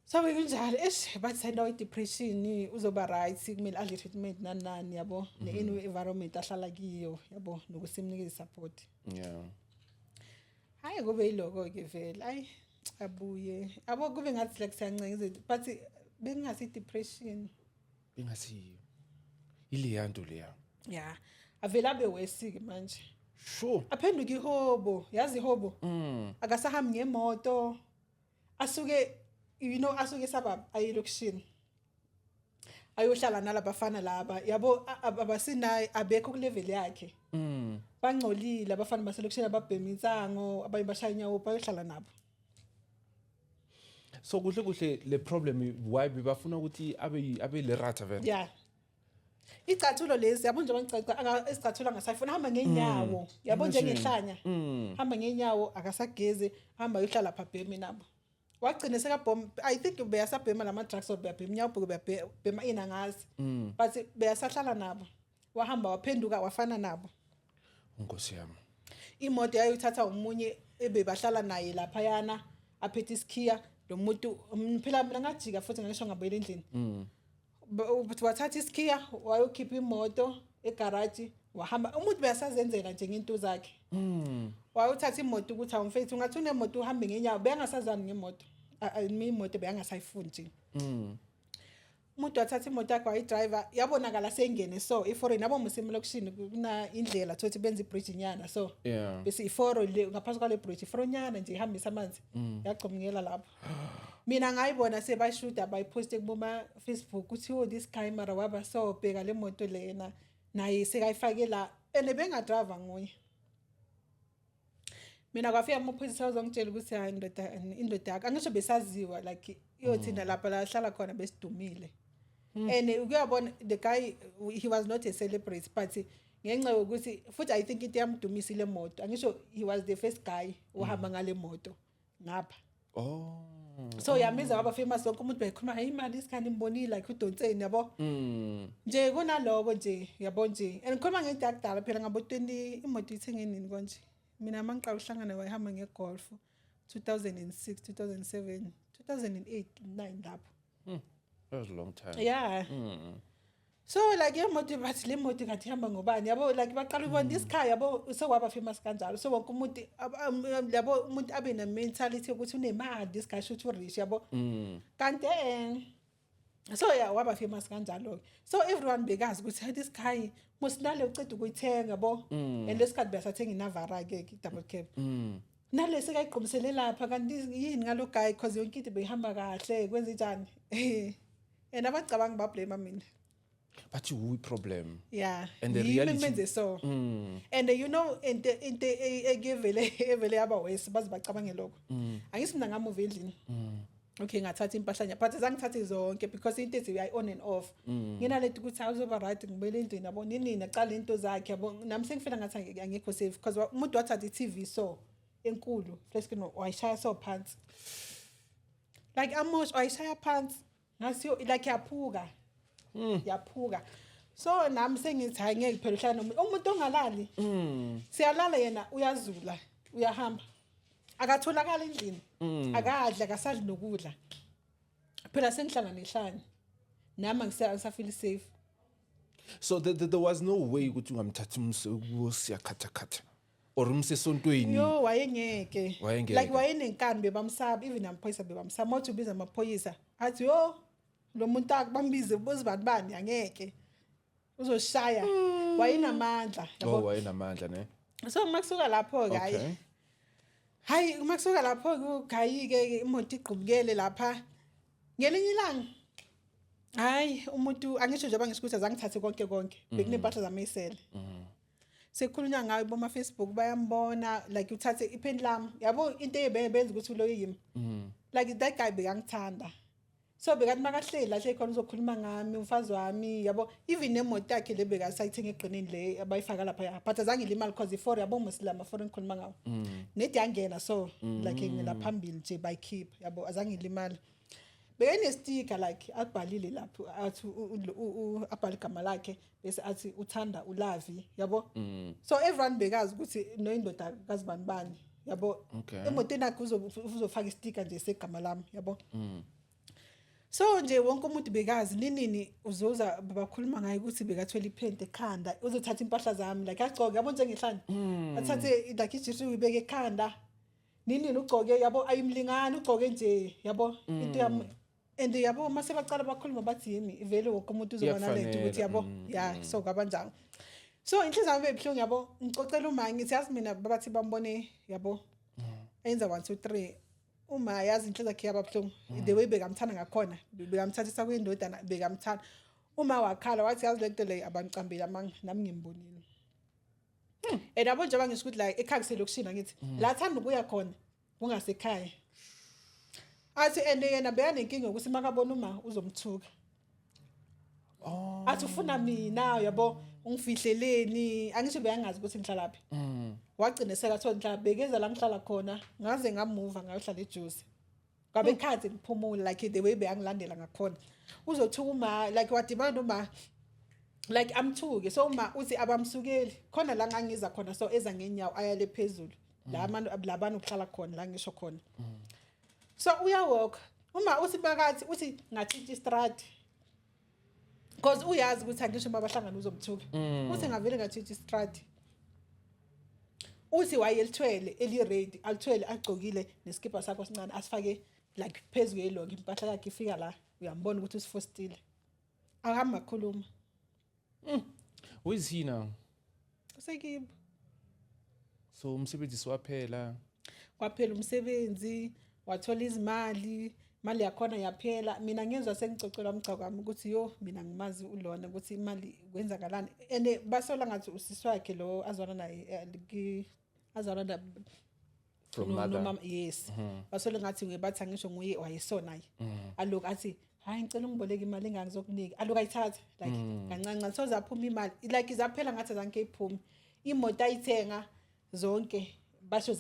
so bekunjalo bathi senda i-depression uzoba right kumele adle treatment nani yabo ne-environment ahlala kiyo yabo nokusimnikeza support yeah hayi kube yiloko-ke vele ayi abuye abo kube ngathi like siyancengeza but bekungasi i-depression bengasiyo ile nto leya yeah avele abe wesi-ke manje sure aphenduka ihobo yazi ihobo akasahambi ngemoto asuke you know asuke sababa ayelokishini ayohlala nalabafana laba yabo abasinaye abekho ku level yakhe bangcolile abafana baselokishini ababhema insango abanye bashaya inyawo bayohlala nabo so kuhle le problem why bafuna ukuthi abe le rata vele yeah icathulo lezi yabo nje bangicaca isicathulo angasayifuna hamba ngenyawo yabo nje ngehlanya hamba ngenyawo akasageze hamba yohlala phabhemi nabo wagcina sekabhoma I think beyasabhema lama drugs obeyabhema nyawo beyabhema ina ngazi but beyasahlala nabo wahamba waphenduka wafana nabo Nkosi yami imoto yayithatha umunye ebebahlala naye lapha yana aphethe isikhiya lo muntu phela mina ngajika futhi ngisho ngabuyela endlini but wathatha isikhiya wayokhipha imoto egarage wahamba umuntu beyasazenzela nje ngento zakhe wayothatha imoto ukuthi awumfethu ungathi unemoto uhambe ngenyawo beyangasazani ngemoto imoto beyangasayifuni nje umuntu wathatha imoto yakhe wayidriver yabonakala sengene so iforeign yabo musimela lokishini kuna indlela thothi benza ibridge nyana so yeah bese iforo le ngaphansi kwale bridge iforo nyana nje ihambisa amanzi yagcomngela lapho mina ngayibona sebashuda bayiposte kuboma Facebook uthi oh this guy mara waba so bheka le moto lena naye sekayifakela ene bengadriver nguye mina kwafika amaphoyisa azongitshela ukuthi hayi indoda yakhe angisho besaziwa like iyothina lapha la hlala khona besidumile and ukuyabona the guy he was not a celebrity but ngenxa ukuthi futhi I think into yamdumisa le moto angisho he was the first guy ohamba ngale moto ngapha oh so yamiza waba famous wonke umuntu bekhuluma hey imali isikhani imbonile like uDonseni yabo nje kunaloko nje yabo nje and ngikhuluma ngento yakudala phela ngabo 20 imoto ithenge nini konje mina mangiqala uhlangana wayihamba ngegolf 2006 2007 2008 9 lapho that was a long time yeah so like imoto bathi le moto ngathi ihamba ngobani yabo like baqala ubona this car yabo so waba famous kanjalo so wonke umuntu yabo umuntu abe ne mentality ukuthi unemali this guy should rich yabo kanti so yeah waba famous kanjalo so everyone begazi ukuthi this guy musinale ucede ukuyithenga yabo and lesikhathi besathenga inavara ke double cab nale sekayiqomisele lapha kanti yini ngalo guy because yonke into behamba kahle kwenza njani and abacabanga bablame mina but who problem yeah and the reality menze so and you know into egivele aba wese bazibacabange lokho angisi mina ngamuva endlini okay ngathatha impahlanya but azangithathe zonke because into ethi I on and off nginalethi ukuthi awuzoba right ngibele endlini yabo nini aqala into zakhe yabo nami sengifela ngathi angekho safe because umuntu wathatha iTV so enkulu flashkin wayishaya so phansi like amosh wayishaya phansi ngasiyo like yaphuka yaphuka so nami sengithi hayi ngeke phela uhlala umuntu ongalali siyalala yena uyazula uyahamba akatholakala endlini akadla akasadli nokudla phela sengihlala nehlanye nami ngisafeel safe so there was no way ukuthi ungamthatha umsiyakhatha or umsesontweni yo wayengeke like wayenenkani bebamsaba even amaphoyisa bebamsaba mothi ubiza amaphoyisa athi yo lo muntu akubambize ubuze bani angeke uzoshaya wayinamandla Oh, wayenamandla ne. so makusuka lapho ke hayi makusuka lapho ugayi ke imoto igqubukele lapha ngelinye ilanga hayi umuntu angisho nje bangisikuthi azangithathe konke bekunempahla zamayisele sekukhulunywa ngayo boma Facebook bayambona like uthathe ipendlam yabo into ebenza ukuthi lo yimi like that guy bekangithanda so bekathi makahleli lahle khona uzokhuluma ngami umfazi wami yabo even nemoto yakhe le bekasayithenga egqinini le abayifaka lapha but azange imali cause i4 yabo muslima foreign khuluma ngawo nedi yangena so like ngila phambili nje by keep yabo azange imali bekene sticker like abhalile lapho athi abhale igama lakhe bese athi uthanda ulavi yabo so everyone bekazi ukuthi noindoda kazibanibani yabo emotweni yakhe uzofaka isticker nje segama lami yabo so nje wonke umuntu bekazi nini uzoza bakhuluma ngayo ukuthi bekathwela iphente ekhanda uzothatha impahla zami like agcoke yabo njengehlanje athathe like ijisi uyibeke ekhanda nini ugcoke yabo ayimlingana ugcoke nje yabo into yami and yabo mase baqala bakhuluma bathi yimi vele wonke umuntu uzobona lento ukuthi yabo ya so kabanjani so inhliziyo yami ebhlungu yabo ngicocela uma ngithi yazi mina babathi bambone yabo enza 1 2 3 uma yazi inhliziyo yakhe yababhlungu the way bekamthanda ngakhona bekamthathisa kwindodana bekamthanda uma wakhala wathi yazi lento le abanicambile amanga nami ngimbonile yabo nje bangisho ukuthi la ekhaya selokishina ngithi la thanda ukuya khona kungasekhaya athi yena beyanenkinga ukuthi makabona uma uzomthuka athi ufuna mina yabo ungifihleleni angisho beyangazi ukuthi ngihlala laphi wagcina sekathola ngihlala bekeza la ngihlala khona ngaze ngamuva ngayohlala eJozi ngabe ikhathi ngiphumula like the way beyangilandela ngakhona uzothuka uma like wadibana noma like amthuke so uma uthi abamsukeli khona la ngangiza khona so eza ngenyawo ayale phezulu labana ukuhlala khona la ngisho khona so uyawalk uma uthi bakathi uthi ngathinta istrad because uyazi ukuthi angisho mabahlangana uzomthuka uthi ngavele ngathinta istrad uthi wayelithwele eli-ready alithwele agcokile neskipa sakho sincane asifake like phezulu yelonke impahla yakhe ifika la uyambona ukuthi usifostile ahamba khuluma who is he now usekibo so umsebenzi waphela umsebenzi wathola izimali imali yakhona yaphela mina ngezwe sengicocela umgcako wami ukuthi yo mina ngimazi ulona ukuthi imali kwenzakalani ene basola ngathi usisi wakhe lo azwana naye azwana from mother yes basola ngathi ngebathi ngisho nguye wayesona naye aloku athi hayi ngicela ungiboleke imali engangizokunika aloku ayithatha like kancane so zaphuma imali like izaphela ngathi zanke iphuma imoto ayithenga zonke basho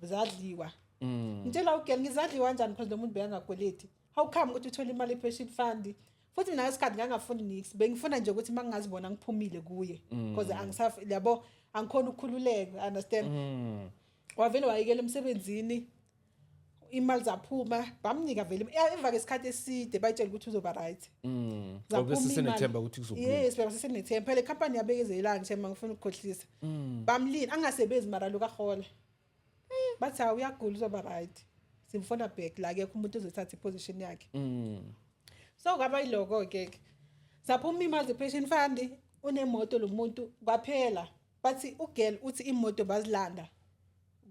zadliwa ngitshela ugel ngizadliwa kanjani because lo muntu beyangakweleti how come ukuthi uthola imali epension fund futhi mina isikhathi ngangafuni nix bengifuna nje ukuthi mangazibona ngiphumile kuye because angisafi yabo angikhona ukukhululeka understand wavele wayekela emsebenzini imali zaphuma bamnika vele emva kwesikhathi eside bayitshela ukuthi uzoba right obese senethemba ukuthi kuzobuya yes bese senethemba phela company yabekezelana nje mangifuna ukukhohlisa bamlini angasebenzi mara lo kahola bathi uyagula uzoba right simfona back la ke umuntu uzothatha iposition yakhe so kwaba yiloko ke zaphuma imali zepension fund unemoto lo muntu kwaphela bathi ugirl uthi imoto bazilanda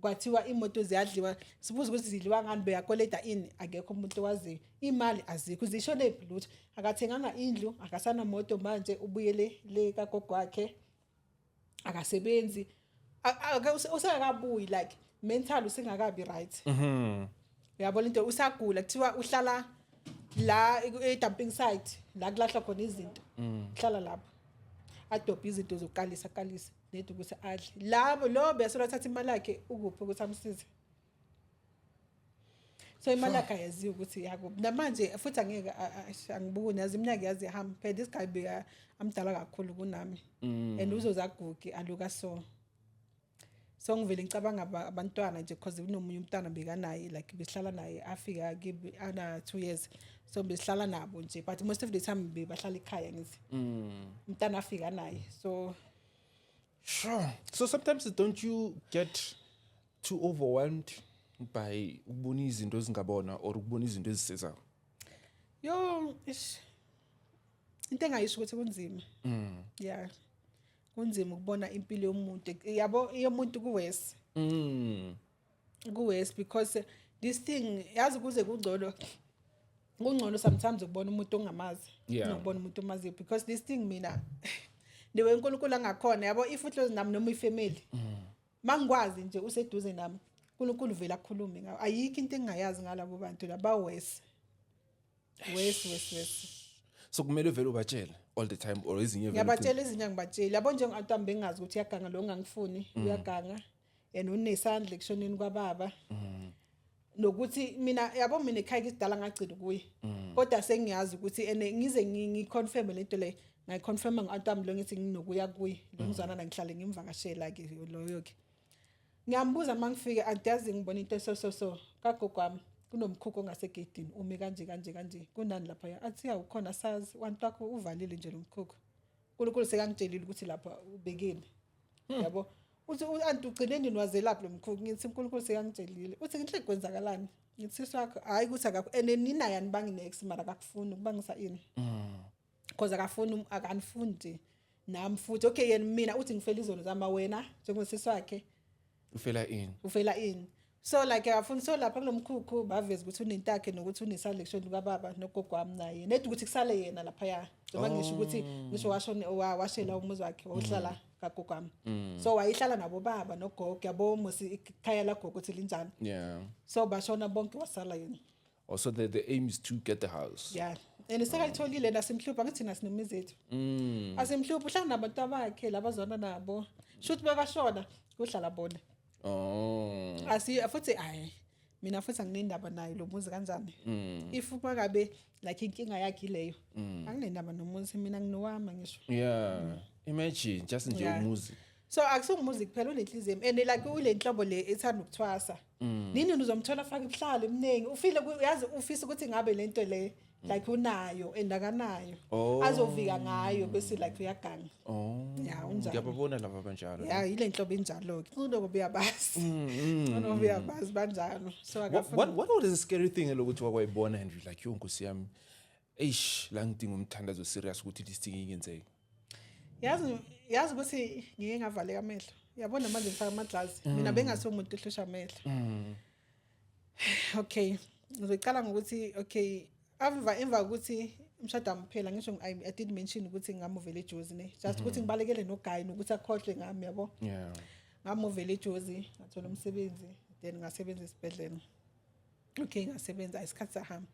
kwathiwa imoto ziyadliwa sibuza ukuthi zidliwa ngani beyakoleta ini akekho umuntu wazi imali azikho zishone ibhluthu akathenganga indlu akasana moto manje ubuyele le kagogo wakhe akasebenzi usakabuyi like mental usengakabi right uyabona into usagula kuthiwa uhlala la e-dumping site la kulahla khona izinto uhlala lapho adobha izinto zokukalisa nethi ukuthi adle labo lo bese uthatha imali yakhe ukuphi ukuthi amsize so imali yakhe ayaziwa ukuthi yako namanje futhi angeke angibuni yazi iminyaka yazi ihamba phela this guy beka amdala kakhulu kunami and uzozagugi aluka so ngivele ngicabanga abantwana nje because unomunye umntana bekanaye like besihlala naye afika kibi ana 2 years so besihlala nabo nje but most of the time bebahlala ekhaya ngithi umntana afika naye so sure so sometimes don't you get too overwhelmed by ukubona izinto ezingabona or ukubona izinto ezisezako Yo, ish. Into engayisho ukuthi kunzima. Yeah. Kunzima ukubona impilo yomuntu. Yabo yomuntu kuwesi. Kuwesi because this thing yazi kuze kungcono. Kungcono sometimes ukubona umuntu ongamazi. Nokubona umuntu omaziyo because this thing mina niwe uNkulunkulu angakhona yabo if uhlezi nami noma ifamily. Mangikwazi nje useduze nami. uNkulunkulu vela akhulume ngawo. Ayikho into engayazi ngalabo bantu laba wesi. Wesi. So kumele vele ubatshele all the time or ezinye vele. Ngiyabatshela ezinye ngibatshela. Yabo njengoAntam bengazi ukuthi uyaganga lo ngangifuni, uyaganga. And unesandla ekushoneni kwababa. Nokuthi mina yabo mina ekhaya isidala ngagcina kuye. Kodwa sengiyazi ukuthi ene ngize ngiconfirm lento le. Ngayiconfirm ngoAntam lo ngithi nginokuya kuye. Lo ngizwana nangihlale ngimvakashela ke loyo ke. Ngiyambuza mangifike antiyazi ngibona into so kagogwami kunomkhukho ngasegedini umi kanje kunani lapha ya athi awukhona sazi wantu wakho uvalile nje lo mkhukho uNkulunkulu sekangitshelile ukuthi lapha ubekeni yabo uthi anti ugcineni niwazelaphi lo mkhukho ngithi uNkulunkulu sekangitshelile uthi ngihle kwenzakalani ngithi sakho hayi ukuthi akakho nina yani banginex mara akakufuni ukubangisa ini because akafuni akanifuni nami futhi okay yena mina uthi ngifela izono zama wena njengosisi wakhe ufela in so like afuna so lapha kulomkhukhu baveza ukuthi unentakhe nokuthi uneselection lukababa nogogwami naye nethi ukuthi kusale yena lapha ya njengoba ngisho ukuthi ngisho washela umuzi wakhe wahlala kagogwami so wayihlala nabo baba nogogo yabo musi ikhaya lagogo ukuthi linjani so bashona bonke wasala yena also the aim is to get the house and sekayitholile nasimhlupha ngithi nasinemizi ethu asimhlupha uhlala nabantu abakhe labazona nabo shothi bekashona kuhlala bona futhi mina futhi anginendaba nayo lo muzi kanjani if bakabe like inkinga yakhe leyo anginendaba nomuzi mina nginowama ngisho imagine just nje umuzi so akusungumuzi kuphela unenhliziyo and like ulenhlobo le ethanda ukuthwasa nini uzomthola afaka ibuhlalo eminingi ufile uyazi ufisa ukuthi ngabe lento le like unayo endakanayo azovika ngayo bese like uyaganga unjani ngiyababona laba banjalo ile nhlobo enjalo ke kunokuba uyabazi kunokuba uyabazi banjalo so what was the scary thing lokuthi wakwayibona and like yo nkosi yami la ngidinga umthandazo serious ukuthi this thing ingenzeke yazi ukuthi ngike ngavaleka amehlo yabona manje ngifaka amaglass mina bengathi umuntu ohlosha amehlo okay ngizoqala ngokuthi okay emva ukuthi umshado amphela ngisho I did mention ukuthi ngamuvela eJozi ne just ukuthi ngibalekele noGuy nokuthi akhohlwe ngami yabo ngamuvela eJozi ngathola umsebenzi then ngasebenza esibhedlela okay ngasebenza isikhathi sahamba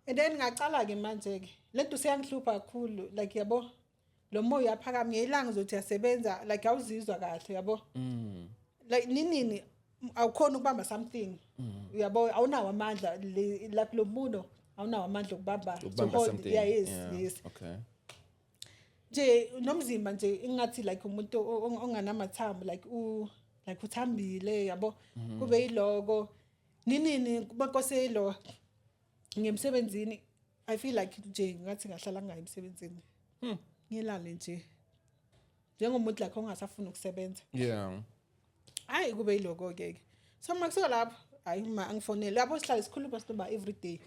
and then ngaqala ke manje ke lento seyangihlupha kakhulu like yabo lo moya yaphakama ngiyilanga uzothi yasebenza like awuzizwa kahle yabo like nini awukhona ukubamba something yabo awunawo amandla like lo muno awunawo amandla okubamba something yes okay nje nomzimba nje ingathi like umuntu onganamathambo like uthambile yabo kube yiloko nini kubankose lo ngemsebenzini I feel like nje ngathi ngahlala ngayi emsebenzini ngilale nje njengomuntu like ongasafuna ukusebenza hayi kube yiloko ke so makusuka lapho hayi uma angifonele lapho sihlala isikhuluma siba every day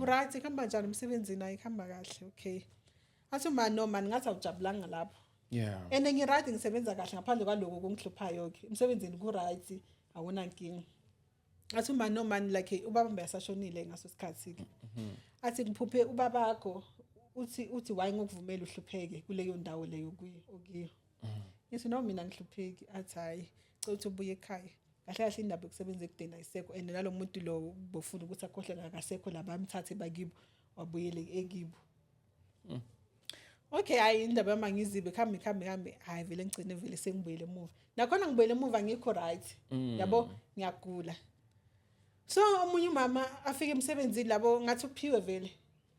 right ikhamba njani emsebenzini ayikhamba kahle okay athi uma noma ngathi awujabulanga lapho and ngiright ngisebenza kahle ngaphandle kwaloko kungihluphayo ke emsebenzini ku right awona nkingi athi uma noma like ubaba mbeyasashonile ngaso sikhathi ke athi ngiphuphe ubaba wakho uthi why ngokuvumela uhlupheke kuleyo ndawo leyo okuyo ngithi no mina ngihlupheki athi hayi cotho ubuye ekhaya kahle kahle indaba yokusebenza ekudeni ayisekho and nalomuntu lo bofuna ukuthi akhohle ngakasekho labamthathe bakibo wabuyele ekibo okay hayi indaba yamangizibe khambi hayi vele ngicine vele sengibuyele emuva nakhona ngibuyele emuva ngikho right yabo ngiyagula so umunye umama afike emsebenzini labo ngathi uphiwe vele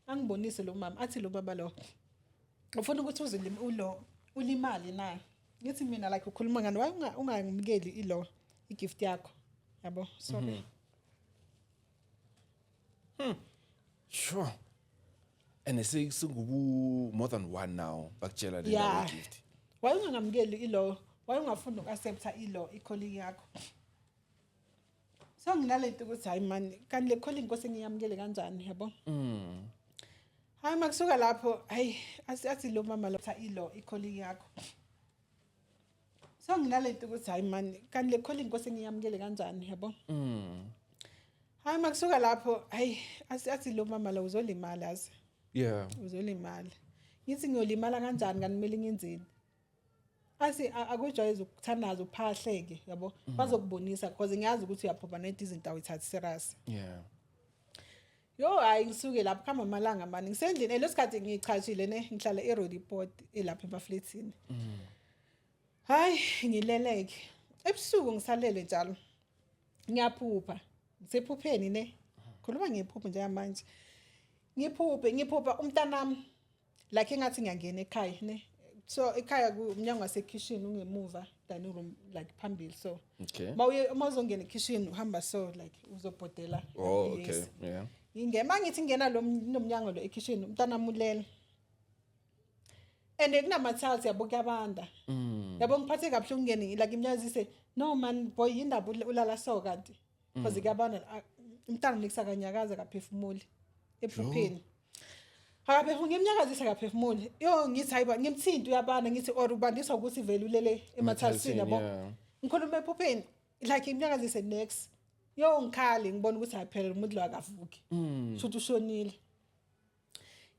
angibonise lo mama athi lo baba lo ufuna ukuthi uzilime ulimali na ngithi mina like ukhuluma ngani waye ungangimkeli ilo igift yakho yabo sorry sure and singubu more than one now bakutshela le gift waye ungangamkeli ilo waye ungafuna ukuaccepta ilo icolleague yakho so nginalento ukuthi hayi man kanti le calling inkosi ngiyamkele kanjani yabo Hayi makusuka lapho hayi athi lo mama lo ilo icolleague yakho. So nginalento ukuthi hayi man kanti le colleague inkosi ngiyamukele kanjani yabo? Hayi makusuka lapho hayi athi lo mama lo uzolimala yazi. Yeah. Uzolimala. Ngithi ngiyolimala kanjani kanti kumele ngenzeni? Asi akujwayeza ukuthanaza uphahleke yabo bazokubonisa because ngiyazi ukuthi uyaprobanate izinto awithathi serious. Yeah. Yo hayi ngisuke lapho khamba amalanga mani ngisendlini lesikhathi ngichashile ne ngihlala eRodiport elapha emafletini. Hayi ngileleke ebusuku ngisalele njalo ngiyaphupha ngisephupheni ne khuluma ngephupho nje manje ngiphupha umntanami like engathi ngiyangena ekhaya ne so ekhaya umnyango wasekitchen ungemuva dining room like phambili so Okay. mawuzongena ekitchen uhamba so like uzobhodela. Oh, okay. Yeah. Ngingema ngithi ngena lo nomnyango lo ekitchen umntanami ulele ende kunamathals yabo kuyabanda yabo ngiphathe kabuhlungu ngene like imnyazise no man boy indaba ulala so kanti because kuyabanda umntana nikusakanyakaza kaphefumuli ephupheni akaphefumuli ngimnyakazisa kaphefumuli yo ngithi hayiba ngimthinto uyabana ngithi or ubandiswa ukuthi vele ulele emathalsini yabo ngikhuluma ephupheni like imnyakazise next yo ngikhali ngibona ukuthi hayiphela umuntu lo akavuki shothi ushonile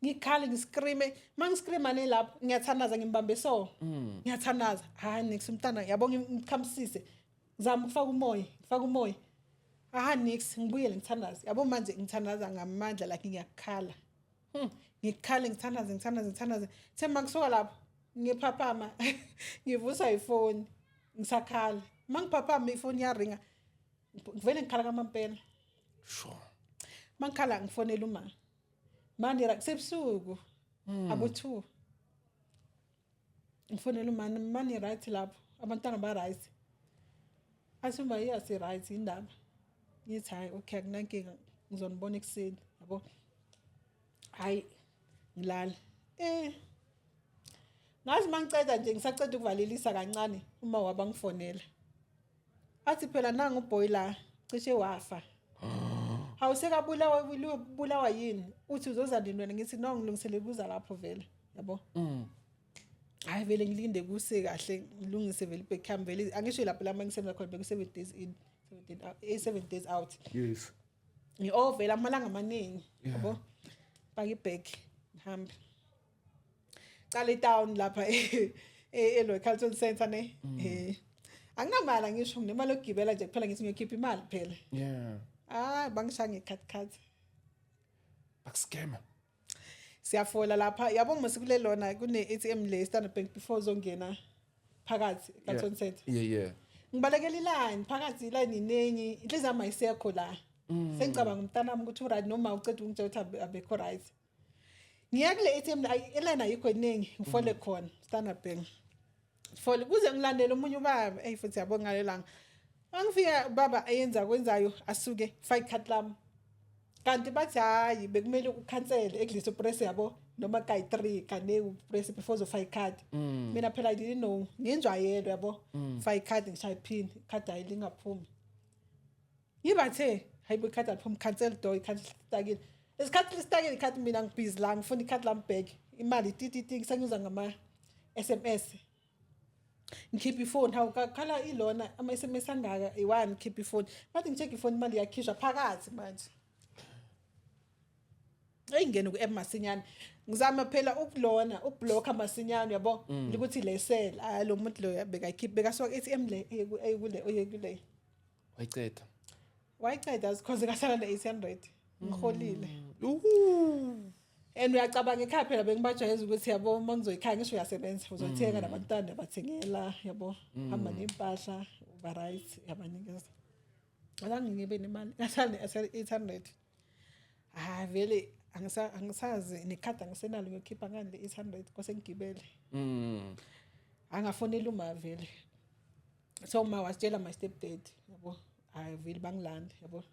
ngikhali ngiscreame mangiscreama ne lapho ngiyathanaza ngimbambe so ngiyathanaza hayi next umntana yabo ngimkhamisise ngizama ukufaka umoya nix ngibuyele ngithanaza yabo manje ngithanaza ngamandla like ngiyakhala ngikhale ngithanaza themba ngisuka lapho ngiphaphama ngivusa ifoni ngisakhala mangiphaphama ifoni yaringa ngivele ngikhala kamampela Sure. mangikhala ngifonela uma manje kusebusuku abo2 ngifonela uma mani right lapho abantwana ba right asuma yasi right indaba ngithi hayi okay kunankinga ngizonibona ekseni yabo hayi ngilala ngazi mangiceda nje ngisaceda ukuvalelisa kancane uma waba ngifonela athi phela nanga uboy la cishe wafa awusekabulawa yini uthi uzoza ndini ngithi no ngilungisele kuza lapho vele yabo hayi vele ngilinde kuse kahle ngilungise vele become vele angisho lapho la mangisebenza khona beku 7 days in 7 days out. Yes. Ngiovela amalanga amaningi yabo back ngihamba cala town lapha local center ne angamala ngisho nginemali yokugibela nje kuphela ngithi ngiyokhipha imali phela. Yeah. Bangishange cut Bakuscammer. siyafola lapha yabo musikule lona kune ATM le Standard Bank before zongena phakathi Carlton Center. Yeah. Ngibalekela line phakathi line inengi inhliziyo yami ayisekho la sengicabanga umntanami ukuthi uright noma uceda ungitshela ukuthi abekho right ngiya kule ATM line ayikho eningi ngifole khona Standard Bank fole kuze ngilandele umunye ubaba futhi yabo ngalelanga angifika baba ayenza kwenzayo asuke fake card lami kanti bathi hayi bekumele ukhansele eglise press yabo noma kai 3 kane upress before zo fake card mina phela I didn't know ngenjwayelo yabo fake card ngishaya pin card ayilingaphumi yibathe hayibo card aphuma cancel door card stakile isikhathi listakile icard mina ngibhizi la ngifuna icard lami back imali tititi ngisanyuza ngama SMS ngikhipha ifoni hawu khala ilona ama SMS angaka i1 ngikhipha ifoni bathi ngicheck ifoni imali yakhishwa phakathi manje ayingene ku app masinyane ngizama phela ukulona ublock masinyane yabo ukuthi le sell lo muntu lo yabeka ikhipha bekasoka ATM le eyikule oyekule wayiceda because kasala le 800 ngiholile and uyacabanga ekhaya phela bengibajwayeza ukuthi yabo mangizoyikhaya ngisho uyasebenza uzothenga nabantwana bathengela yabo hamba nempahla uba right yabanikeza alanga ngibe nemali ngasale 800 vele angisazi nekhadi angisenalo ngiyokhipha ngani le 800 kose ngigibele angafonela uma vele so uma wasitshela my stepdad yabo vele bangilanda yabo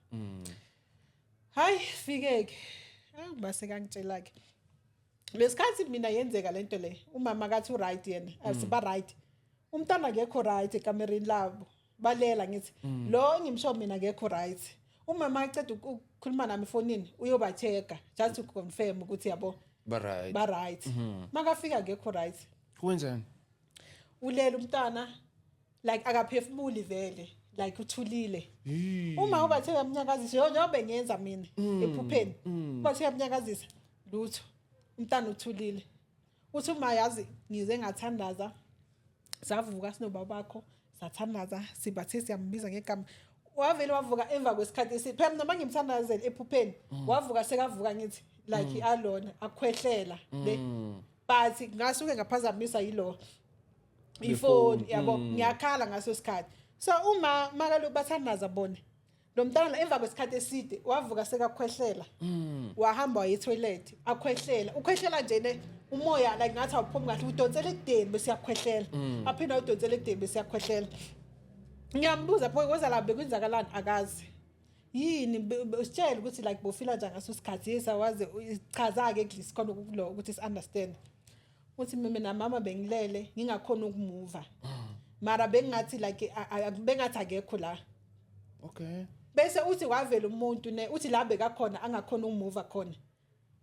hayi fikeke base kangitshela ke lesikhathi mina yenzeka lento le umama kathi right yena asiba right umntana ngekho right ekamereni labo balela ngithi lo ngimsho mina ngekho right umama eceda ukukhuluma nami efonini uyobatheka just to confirm ukuthi yabo Ba right. Makafika ngekho right. Kwenzani? Ulela umntana like akaphefumuli vele like uthulile. Uma uba theka umnyakazisa njengoba ngiyenza mina ephupheni. Uba theka umnyakazisa lutho. Umntana uthulile. Uthi uma yazi ngize ngathandaza savuka sinobaba bakho sathandaza sibathe siyambiza ngegama. Wavele wavuka emva kwesikhathi phela noma ngimthandazela ephupheni wavuka sekavuka ngithi like alona akhwehlela le but ngasuke ngaphazamisa yilo ifoni yabo ngiyakhala ngaso sikhathi so uma makaloku bathandaza bona lo mntana emva kwesikhathi eside wavuka sekakhwehlela wahamba waye toilet akhwehlela ukhwehlela nje ne umoya like ngathi awuphumi kahle udonsela ekudeni bese yakhwehlela aphinda udonsela ekudeni bese yakhwehlela ngiyambuza pho kwenzala bekwenzakalani akazi yini usitshela ukuthi like bofila njani ngaso sikhathi yesawaze ichaza ke eglisi khona ukulo ukuthi si understand uthi mina mama bengilele ngingakhona ukumuva mara bengathi like bengathi akekho la Okay. bese uthi wavela umuntu ne uthi la bekakhona angakhona ukumuva khona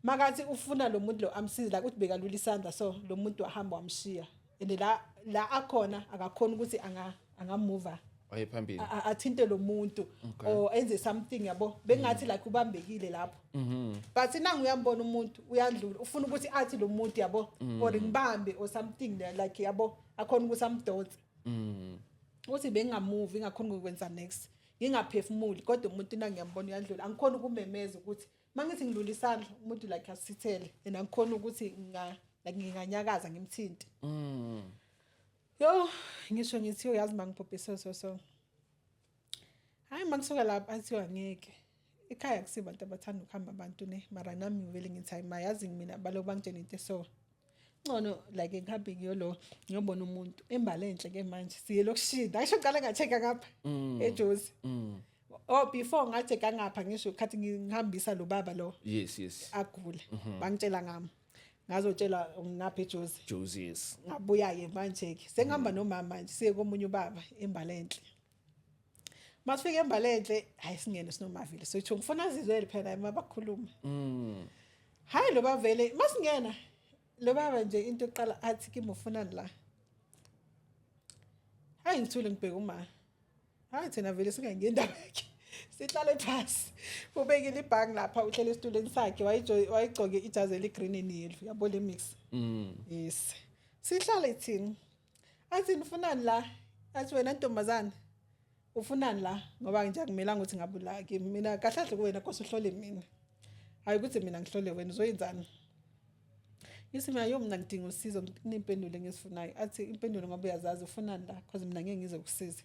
makathi ufuna lo muntu lo amsiza la ukuthi bekalula isandla so lo muntu wahamba wamshiya and la akhona akakhona ukuthi angamuva Wayephambili. athinte lo muntu or enze something yabo bengathi like ubambekile lapho but nangu uyambona umuntu uyandlula ufuna ukuthi athi lo muntu yabo or ngibambe or something like yabo akhona ukuthi amdonse uthi bengamove ingakhona ukwenza next ngingaphefumuli kodwa umuntu nangiyambona uyandlula angikhona ukumemeza ukuthi mangithi ngidlula isandla umuntu like asithele and angikhona ukuthi nginganyakaza ngimthinte yo ngisho ngithi uyazi mangiphophe so hayi mangisuka lapha athi angeke ekhaya kusiba abantu abathanda ukuhamba abantu ne mara nami ngivele ngithi hayi mayazi mina balo bangitshela into so ngcono like ngihambe ngiyolo ngiyobona umuntu embalenhle ke manje siye lokushinda ayisho uqala ngatheka ngapha eJozi before ngatheka ngapha ngisho khathi ngihambisa lo baba lo Yes. agule bangitshela ngami ngazotshela ngapha eJozi Josie yes. ngabuya ke manje ke sengihamba nomama manje siye komunye ubaba embalenhle masifika embalenhle hayi singene sinomavile so ithi ngifuna azizwele phela mabakhuluma hayi lo bavele masingena lo baba nje into eqala athi kimi ufunani la hayi ngithule ngibheka uma hayi thina vele singangendaba yakhe sihlale phansi ubekile ibhang lapha uhlele esitulweni sakhe wayigcoke ijazi eligreen and yabo le mix yes sihlale thini athi nifunani la athi wena ntombazana ufunani la ngoba nje akumelanga ukuthi ngabula ke mina kahlahle kuwena kose uhlole mina hayi ukuthi mina ngihlole wena uzoyenzani yisima yomna ngidinga usizo nginempendulo engisifunayo athi impendulo ngoba uyazazi ufunani la because mina ngeke ngizokusiza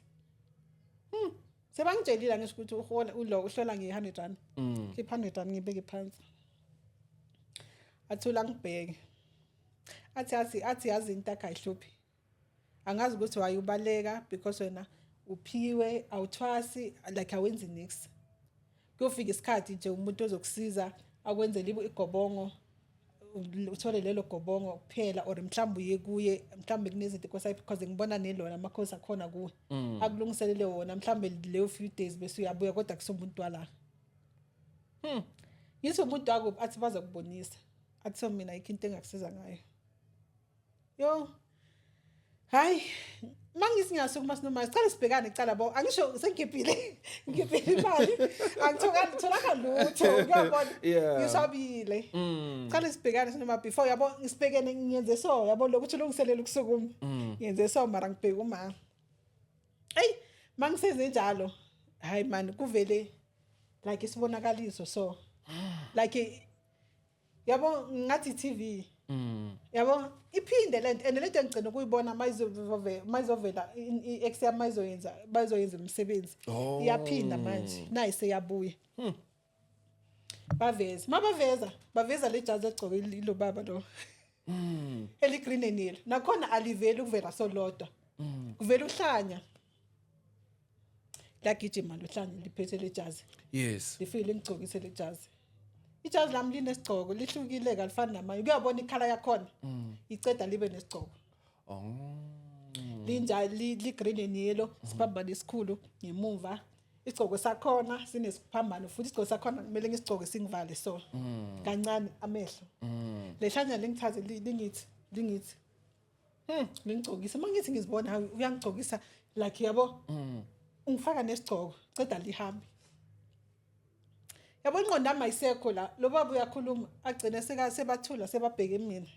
sebangitshelile ngisho ukuthi ulo uhlola nge100 rand khipha 100 rand ngibeke phansi athula ngibheke athi yazi into akayihluphi angazi ukuthi wayubaleka because wena uphiwe awuthwasi like awenzi next kuyofika isikhathi nje umuntu ozokusiza akwenzele igobongo uthole lelo gobongo kuphela or mhlawumbe uye kuye mhlawumbe kunezinto because ngibona nelona amakhosi akhona kuwe akulungiselele wona mhlawumbe leyo few days bese uyabuya kodwa kusomuntu wala yiso umuntu wakho athi baza kubonisa athi so mina ikinto engakusiza ngayo yo hayi mangisingaso kuma sinoma sicela sibhekane icala bo angisho sengiphile imali angithola lutho uyabona ngisabile sicela sibhekane sinoma before yabo ngisibhekene ngiyenze so yabo lokuthi ulungiselela ukusukuma ngiyenze so mara ngibheka uma hey mangisenze njalo hayi man kuvele like isibonakaliso so like yabo ngathi TV yabo iphinde lento and lento engicela ukuyibona mayizovela i-ex yamayizoyenza bazoyenza umsebenzi iyaphinda manje nayi seyabuya baveza le jazi egcoke lo baba lo eli green and yellow nakhona aliveli ukuvela solodwa kuvela uhlanya la gijima lo hlanya liphethe le jazi Yes. lifile ngicokise le jazi ijazi lami linesigcoko lihlukile kalifana namaye kuyabona ikhala yakhona iceda libe nesigcoko linjalo li green and yellow sibamba lesikhulu ngemuva isigqoko sakhona sinesiphambano futhi isigqoko sakhona kumele ngisigqoke singivale so kancane amehlo lehlanya lengithathe lingithi ngingigcokisa mangithi ngizibona hayi uyangigcokisa like yabo ungifaka nesigqoko ceda lihambe yabo ingqondo yami ayisekho la lo baba uyakhuluma agcine sebathula sebabheke mina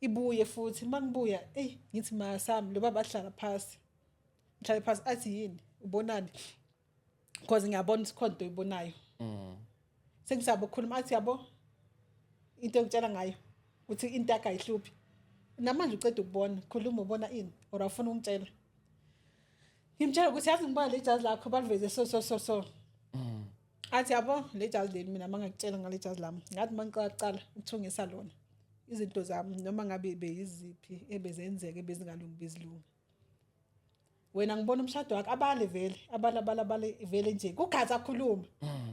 ibuye futhi mangibuya ngithi masami lo baba ahlala phansi ngihlale phansi athi yini ubonani because ngiyabona isikhonto uyibonayo sengisaba ukukhuluma athi yabo into engitshela ngayo uthi into yakhe ayihluphi namanje uceda ukubona khuluma ubona ini or afuna ungitshela ngimtshela ukuthi yazi ngibona le jazi lakho baliveze so athi yabo le jazi leli mina mangakutshela ngale jazi lami ngathi mangiqala ukuthungisa lona izinto zami noma ngabe beyiziphi ebezenzeka ebezingalungi bezilunga wena ngibona umshado wakhe abale vele nje kugaza akhuluma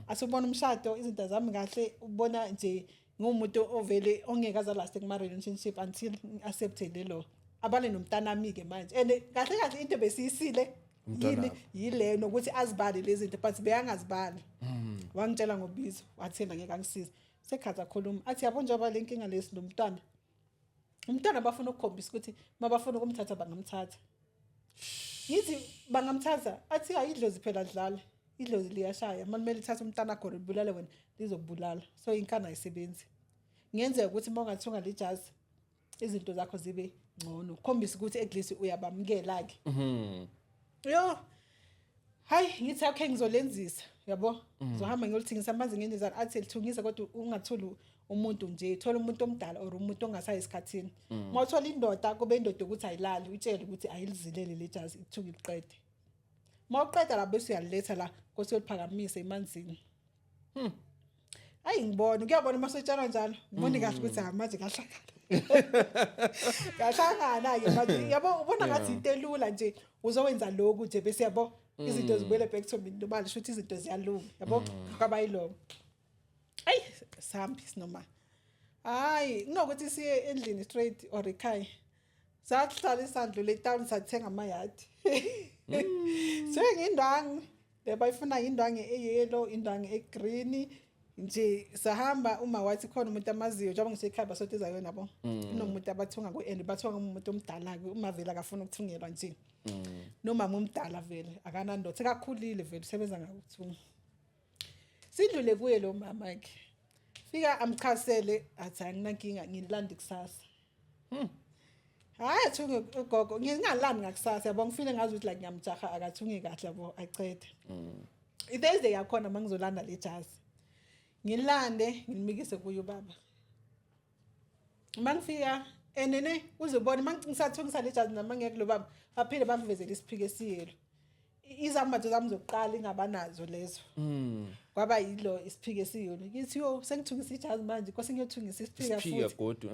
asubona umshado izinto zami kahle ubona nje ngumuntu ovele ongeke azalast kuma relationship until accepted lo abale nomntanami ke manje and kahle into besiyisile yini yile nokuthi azibali lezi zinto but beyangazibali wangitshela ngobizo wathenda ngeke angisize sekhaza khuluma athi yabo njengoba lenkinga lesi nomntwana umntwana bafuna ukukhombisa ukuthi mabafuna ukumthatha bangamthatha yithi bangamthatha athi ayidlozi phela dlala idlozi liyashaya kumele ithathe umntwana akho libulale wena lizokubulala so inkana ayisebenzi ngiyenzeka ukuthi mongathunga lijazi izinto zakho zibe ngcono ukhombisa ukuthi at least uyabamukela ke yo hayi ngithi okay ngizolenzisa yabo ngizohamba ngiyolithingisa amanzi ngendizana athi lithungisa kodwa ungathuli umuntu nje thola umuntu omdala or umuntu ongasayi esikhathini mawuthola indoda kube indoda ukuthi ayilali utshele ukuthi ayilizilele lejazi ithunga iqede mawuqeda la bese uyaliletha la kose uyiphakamisa emanzini ayi ngibona kuyabona masetshala njalo ngibona kahle ukuthi manje kahlangana ke manje yabo ubona ngathi into elula nje uzowenza lokhu nje bese yabo izinto zibuyele back to mina noma lisho ukuthi izinto ziyalunga yabo kwabayilo ayi sambi sinoma hayi kunokuthi siye endlini straight or ekhaya sahlala isandlo le town sathenga amayadi sengindwangi lebayifuna indwangi eyellow indwangi egreen nje sahamba uma wathi khona umuntu amaziyo njengoba ngisekhaya sothi zayo nabo kunomuntu abathunga ku end bathunga umuntu omdala ke uma vele akafuna ukuthungelwa nje noma umdala vele akanandothe ekakhulile vele sebenza ngakuthunga sidlule kuye lo mama yakhe fika amchasele athi anginankinga ngilanda kusasa hayi thunge ugogo ngingalandi ngakusasa yabo ngifile ngazi ukuthi la ngiyamjaha akathunge kahle yabo ayicede Thursday yakhona mangizolanda le jazi ngilande ngimikise kuye ubaba mangifika enene uzobona mangisathungisa le jazi namangeke lo baba baphinde bamuvezela isiphike esiyelo izambatho zami zokuqala ingabanazo lezo kwaba yilo isiphike esiyelo ngithi yo sengithungisa ijazi manje kwase ngiyothungisa isiphike futhi godu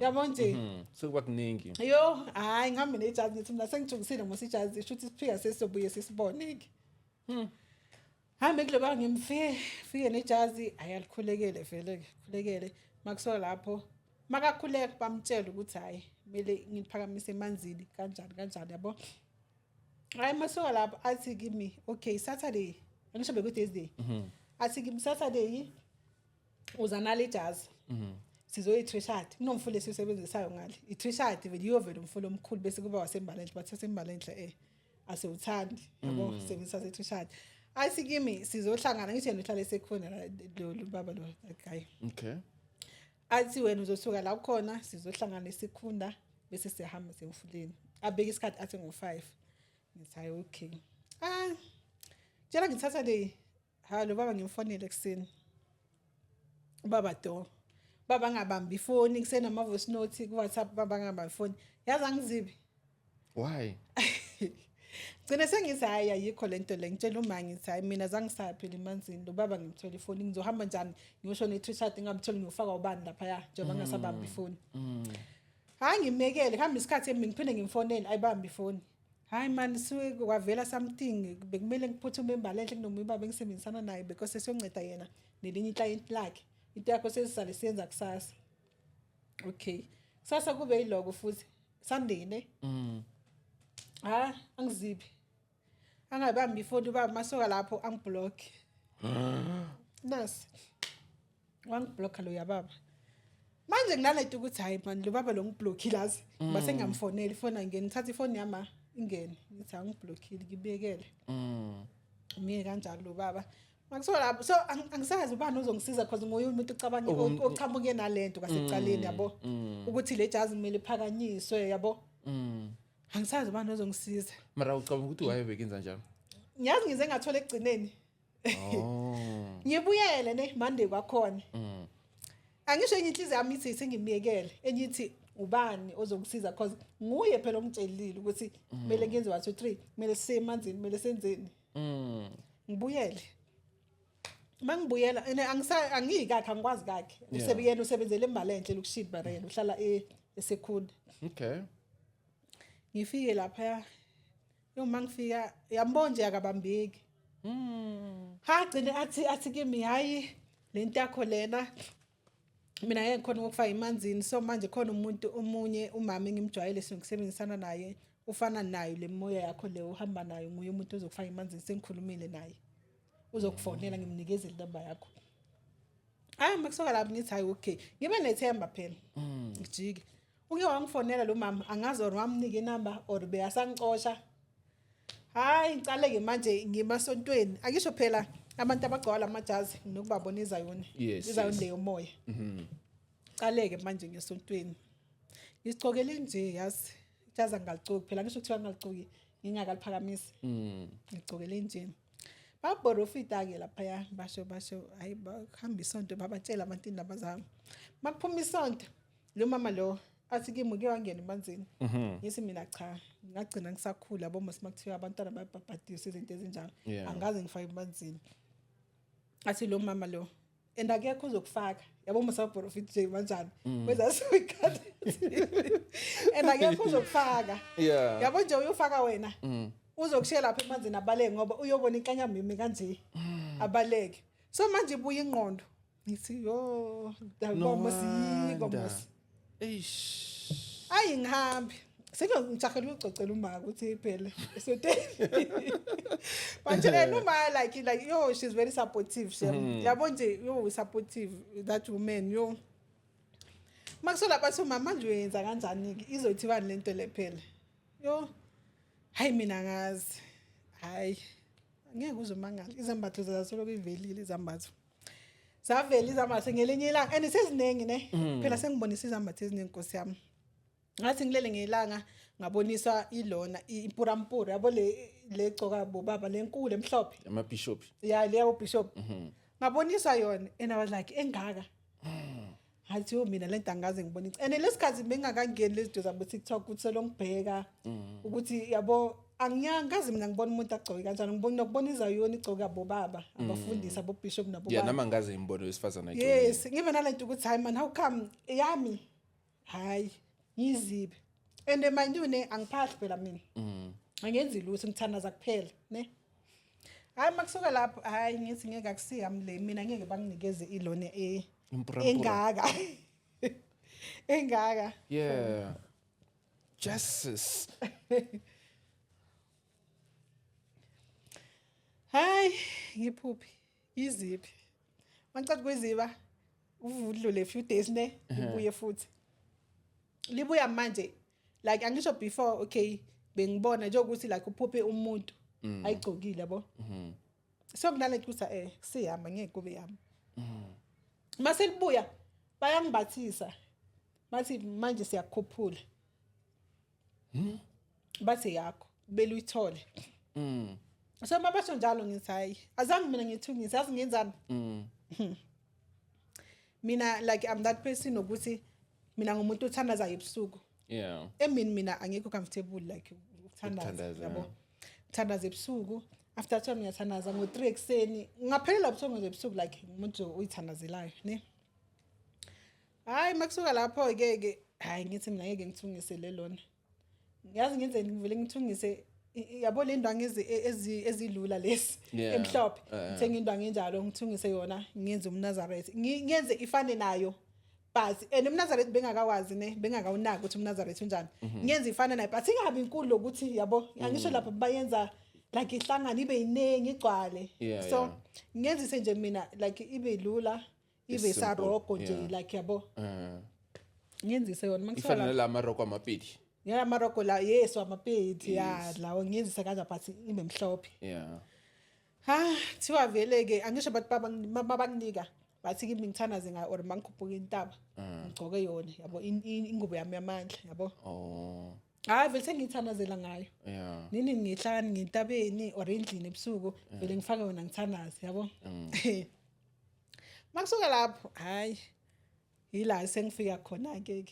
yabo nje sekuba kuningi yo hayi ngihambe nejazi ngithi mina sengithungisile ngosijazi shuthi isiphike sesizobuye sisiboneke hambe kuloba ngimfike nejazi ayalikhulekele vele khulekele makusola lapho makakhuleka bamtshela ukuthi hayi kumele ngiphakamise emanzini kanjani yabo hayi masola lapho athi kimi okay Saturday angisho beku Thursday athi kimi Saturday uzana le jazi sizoyi-trishard kunomfulo esisebenzisayo ngale i-trishard vele yovela umfulo omkhulu bese kuba wasembalenhle bathatha embalenhle asewuthandi yabo sebenzisa se-trishard athi kimi sizohlangana ngithi yena uhlala esekhona lo baba lo guy okay athi wena uzosuka la khona sizohlangana esikhunda bese siyahamba semfuleni abeka isikhathi athi ngo5 ngithi hayi okay tshela ngithatha le lo baba ngimfonele kuseni baba ngabambi ifoni kusena ama voice note ku WhatsApp baba ngabambi ifoni yazi angizibi why Gcine sengithi hayi ayikho lento le ngitshela uma ngithi hayi mina zangisaphela emanzini lo baba ngimthola ifoni ngizohamba njani ngiyosho ne-trishard ngamthola ngiyofaka ubani lapha ya njengoba ngasabamba ifoni hayi ngimekele kuhamba isikhathi emini ngiphinde ngimfonele ayibamba ifoni hayi man suke kwavela something bekumele ngiphuthume embalenhle kunoma ubaba engisebenzisana naye because siyonceda yena nelinye client lakhe into yakho sesisale siyenza kusasa okay kusasa kube yiloko futhi Sunday ne angizibi angabambi ifoni ubaba masoka lapho angiblock nasi wangiblock lo yababa manje nginalento ukuthi hayi man lo baba lo ngiblockile lazi base ngamfonela ifoni angene ngithatha ifoni yama ingene ngithi angiblockile ngibekele miye kanjalo lo baba makusoka lapho so angisazi ubani uzongisiza because ngoye umuntu ucabanga oqhamuke nalento kasecaleni yabo ukuthi le jazi kumele iphakanyiswe yabo angisazi ubani ozongisiza mara ucabanga ukuthi wayebekenza njalo ngiyazi ngize ngathola ekugcineni ngibuyele ne Monday kwakhona angisho enye inhliziyo yami ithi sengimiyekele enyithi ubani ozongisiza because nguye phela omtshelile ukuthi kumele ngenze 1 2 3 kumele sisemanzini kumele senzeni ngibuyele mangibuyela angiyikakhe angikwazi kakhe usebeyena usebenzele imali enhle lokushid barena uhlala esekhuni okay ngifike lapha yo mangifika yambonje akabambeki ha gcine athi kimi hayi lento yakho lena mina ngeke khona ukufaka imanzini so manje khona umuntu omunye umama engimjwayele singisebenzisana naye ufana nayo le moya yakho le uhamba nayo nguye umuntu ozokufaka imanzini sengikhulumile naye uzokufonela ngimnikezele indaba yakho makusoka lapho ngithi hayi okay ngibe nethemba phela ngijike uke wangifonela lo mama angazi or wamnika inamba or beyasangicosha hayi ngicaleke manje ngemasontweni akisho phela abantu abagcwala amajazi nokubabonisa yona izayona leyo moya qaleke manje ngesontweni ngisicokele nje yazi ijazi ngalicoki phela ngisho kuthiwa ngalicoki ngingakaliphakamise ngicokele nje baborofita ke lapha basho hayi bahamba isonto babatshela abantu indaba zami makuphuma isonto lo mama lo athi kimi ke wangena emanzini ngisi mina cha ngagcina ngisakhula bomo simakuthiwa abantwana bayabhabhadisa izinto ezinjalo angaze ngifake emanzini athi lo mama lo endakekho uzokufaka yabo musaprofit nje kanjani kweza sikhathi endakekho uzokufaka yabo nje uyofaka wena uzokushela lapha emanzini abaleke ngoba uyobona inkanya mimi kanje abaleke so manje buya ingqondo ngithi yo dabomo siyikomosi ayi ngihambi ngijahela ucocela uma ukuthi phela esoteni manje noma like yo she's very supportive yabo nje yo supportive that woman yo makusola bathi mama manje uyenza kanjani izothi bani lento le phela yo hayi mina ngazi hayi ngeke uzomangala izambatho zasoloko ivelile izambatho zavela izambatho ngelinye ilanga enisezinengi ne phela sengibonisa izambatho eziningi Nkosi yami ngathi ngilele ngelanga ngaboniswa ilona impurampura yabo le gcoka bobaba lenkulu emhlophe ama bishop leyo bishop ngaboniswa yona and I was like engaka hathi mina lento angaze ngibone and lesikhathi bengakangeni lezido zabo TikTok ukuthi selongibheka ukuthi yabo angiyangazi mina ngibona umuntu agcoke kanjani ngibona izayona igcoka bobaba abafundisi abo bishop nabo baba nama ngaze imbono wesifazana agcoke yes ngibe nalento ukuthi hayi man how come yami hayi yizibe and mind you ne angiphathi phela mina angenzi lutho ngithanda kuphela ne hayi makusuka lapho hayi ngithi ngeke akusiyami le mina ngeke banginikeze ilone engaka yeah justice hayi ngiphuphi izibi mangicathi kweziba uvudlule few days ne ubuye futhi libuya manje like angisho before okay bengibona nje ukuthi like uphuphe umuntu ayigcokile yabo so kunale kusa siyama ngeke kube yami mase libuya bayangibathisa bathi manje siyakhuphula bathi yakho bele uyithole so mabasho njalo ngithi hayi azange mina ngithungise yazi ngenzani mina like I'm that person ukuthi mina ngumuntu othandaza ebusuku yeah mina angekho comfortable like ukuthandaza yabo uthandaza ebusuku after 12 ngiyathandaza ngo3 ekseni ngaphelela ubuthongo ebusuku like umuntu uyithandazelayo ne hayi makusuka lapho ke hayi ngithi mina ngeke ngithungise lelona ngiyazi ngenzeni ngivele ngithungise yabo le ndwangu ezilula lesi emhlophe ngithenga indwangu enjalo ngithungise yona ngenze umNazaretha ngenze ifane nayo but umNazaretha bengakawazi ne bengakawunaka ukuthi umNazaretha unjani ngenze ifane nayo but ingabi inkulu lokuthi yabo angisho lapha bayenza like ihlangana ibe yiningi igcwale Yeah, so yeah. ngenzise nje mina like ibe lula ibe It's simple, sarogo nje yeah. like yabo ngenzise yona ifana makusola nala maroko amapedi. yeah maroko la yes wamapedi yeah lawo ngenzise kanje but ibe mhlophe Yeah. Thiwa vele ke angisho bathi babanginika bathi kimi ngithanaze nga or mangikhuphuka intaba ngigcoke yona yabo ingubo yami yamandla yabo Oh. vele sengithanazela ngayo Yeah. nini ngihlani ngintabeni or endlini ebusuku vele ngifake yona ngithanaze yabo makusuka lapho hayi yila sengifika khona ke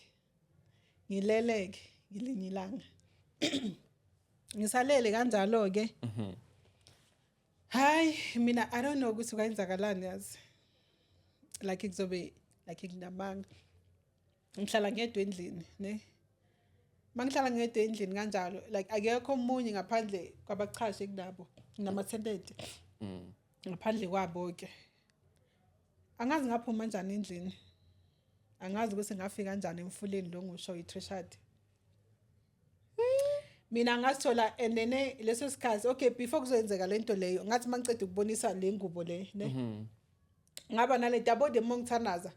ngileleke ngilinye ilanga ngisalele kanjalo ke hayi mina I don't know ukuthi kwenzakalani yazi like kuzobe like nginamanga ngihlala ngedwa endlini ne mangihlala ngedwa endlini kanjalo like akekho umunye ngaphandle kwabachashi kunabo nama-tenant ngaphandle kwabo ke angazi ngaphuma kanjani endlini angazi ukuthi ngafika kanjani emfuleni lo ngusho iTrishad mina ngasithola enene leso sikhathi okay before kuzoyenzeka lento leyo ngathi mangicede ukubonisa le ngubo le ne ngaba nale dabode mongithanaza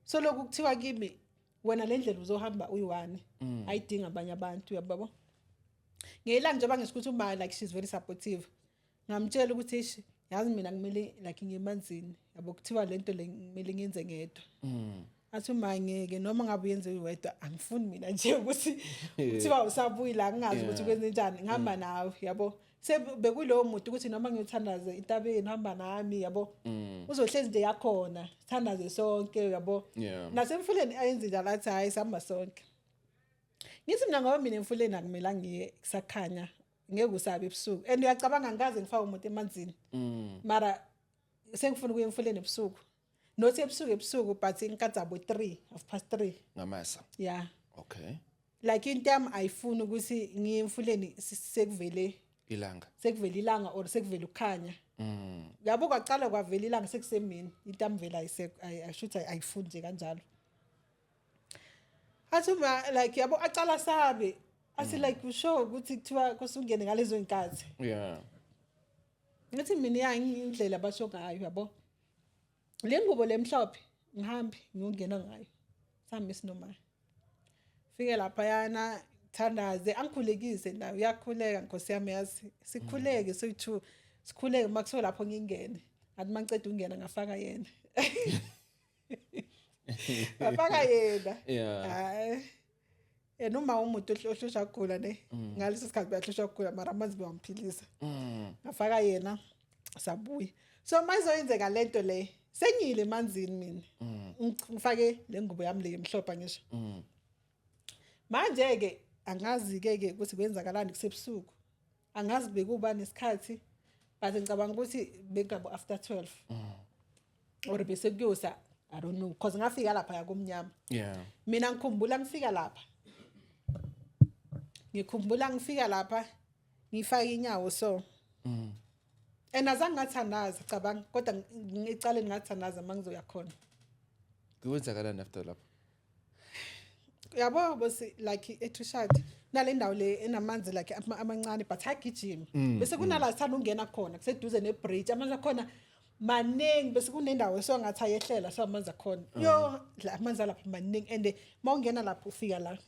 so lokhu kuthiwa kimi wena le ndlela uzohamba uyi-1 ayidinga abanye abantu yababo ngelanga njengoba ngisikuthi uma like she's very supportive ngamtshela ukuthi ishi yazi mina kumele like ngemanzini yabo kuthiwa lento le kumele ngenze ngedwa athi uma ngeke noma ngabe uyenze uwedwa angifuni mina nje ukuthi kuthiwa usabuyila ngingazi ukuthi kwenze njani ngihamba nawe yabo sebekulowo muntu ukuthi noma ngiyothandaze intabeni hamba nami yabo uzohlezi nje yakhona sithandaze sonke yabo nasemfuleni ayenze njalo athi hayi sihamba sonke ngithi mina ngoba mina emfuleni akumela ngiye kusakhanya ngeke usabe ebusuku and uyacabanga ngaze ngifaka umuntu emanzini mara sengifuna ukuya emfuleni ebusuku nothi ebusuku but inkazabo 3:30 ngamasa. yeah Okay. like into yami ayifuni ukuthi ngiye emfuleni sekuvele ilanga or sekuvele ukukhanya yabo kwaqala kwavela ilanga sekusemini into yami vela ayishuthi ayifuni nje kanjalo athi like yabo aqala sabe asi like usho ukuthi kuthiwa kusungene ngalezo inkathi Yeah. ngathi mina yangindlela basho ngayo yabo le ngubo lemhlophe ngihambi ngiyongena ngayo sami sinoma fike lapha yana thandaze angikhulekise nayo uyakhuleka Nkosi yami yazi sikhuleke soyi2 sikhuleke makuso lapho ngingene athi mangicede ungena ngafaka yena ngafaka yena Yeah. noma umuntu ohlusha ukugula ne ngaleso sikhathi bayahlusha ukugula mara amanzi bawamphilisa ngafaka yena sabuya so mayizoyenzeka lento le sengile emanzini mina ngifake le ngubo yami le emhlophe ngisho manje ke angazi ke ukuthi kwenzakalani kusebusuku angazi bekuba nesikhathi but ngicabanga ukuthi bekabo after 12 or bese kuyosa I don't know because ngafika lapha yakumnyama Yeah. mina ngikhumbula ngifika lapha ngifaka inyawo so azange ngathandaza cabanga kodwa ngicale ngathandaza mangizoya khona Kwenzakalani after lapho? yabo bosi like eTrishad nale ndawo le enamanzi like amancane but agijima bese kunala sithanda ungena khona kuseduze nebridge amanzi akhona maningi bese kunendawo so ngathi ayehlela so amanzi akhona yo la amanzi lapha maningi and mawungena lapho ufika la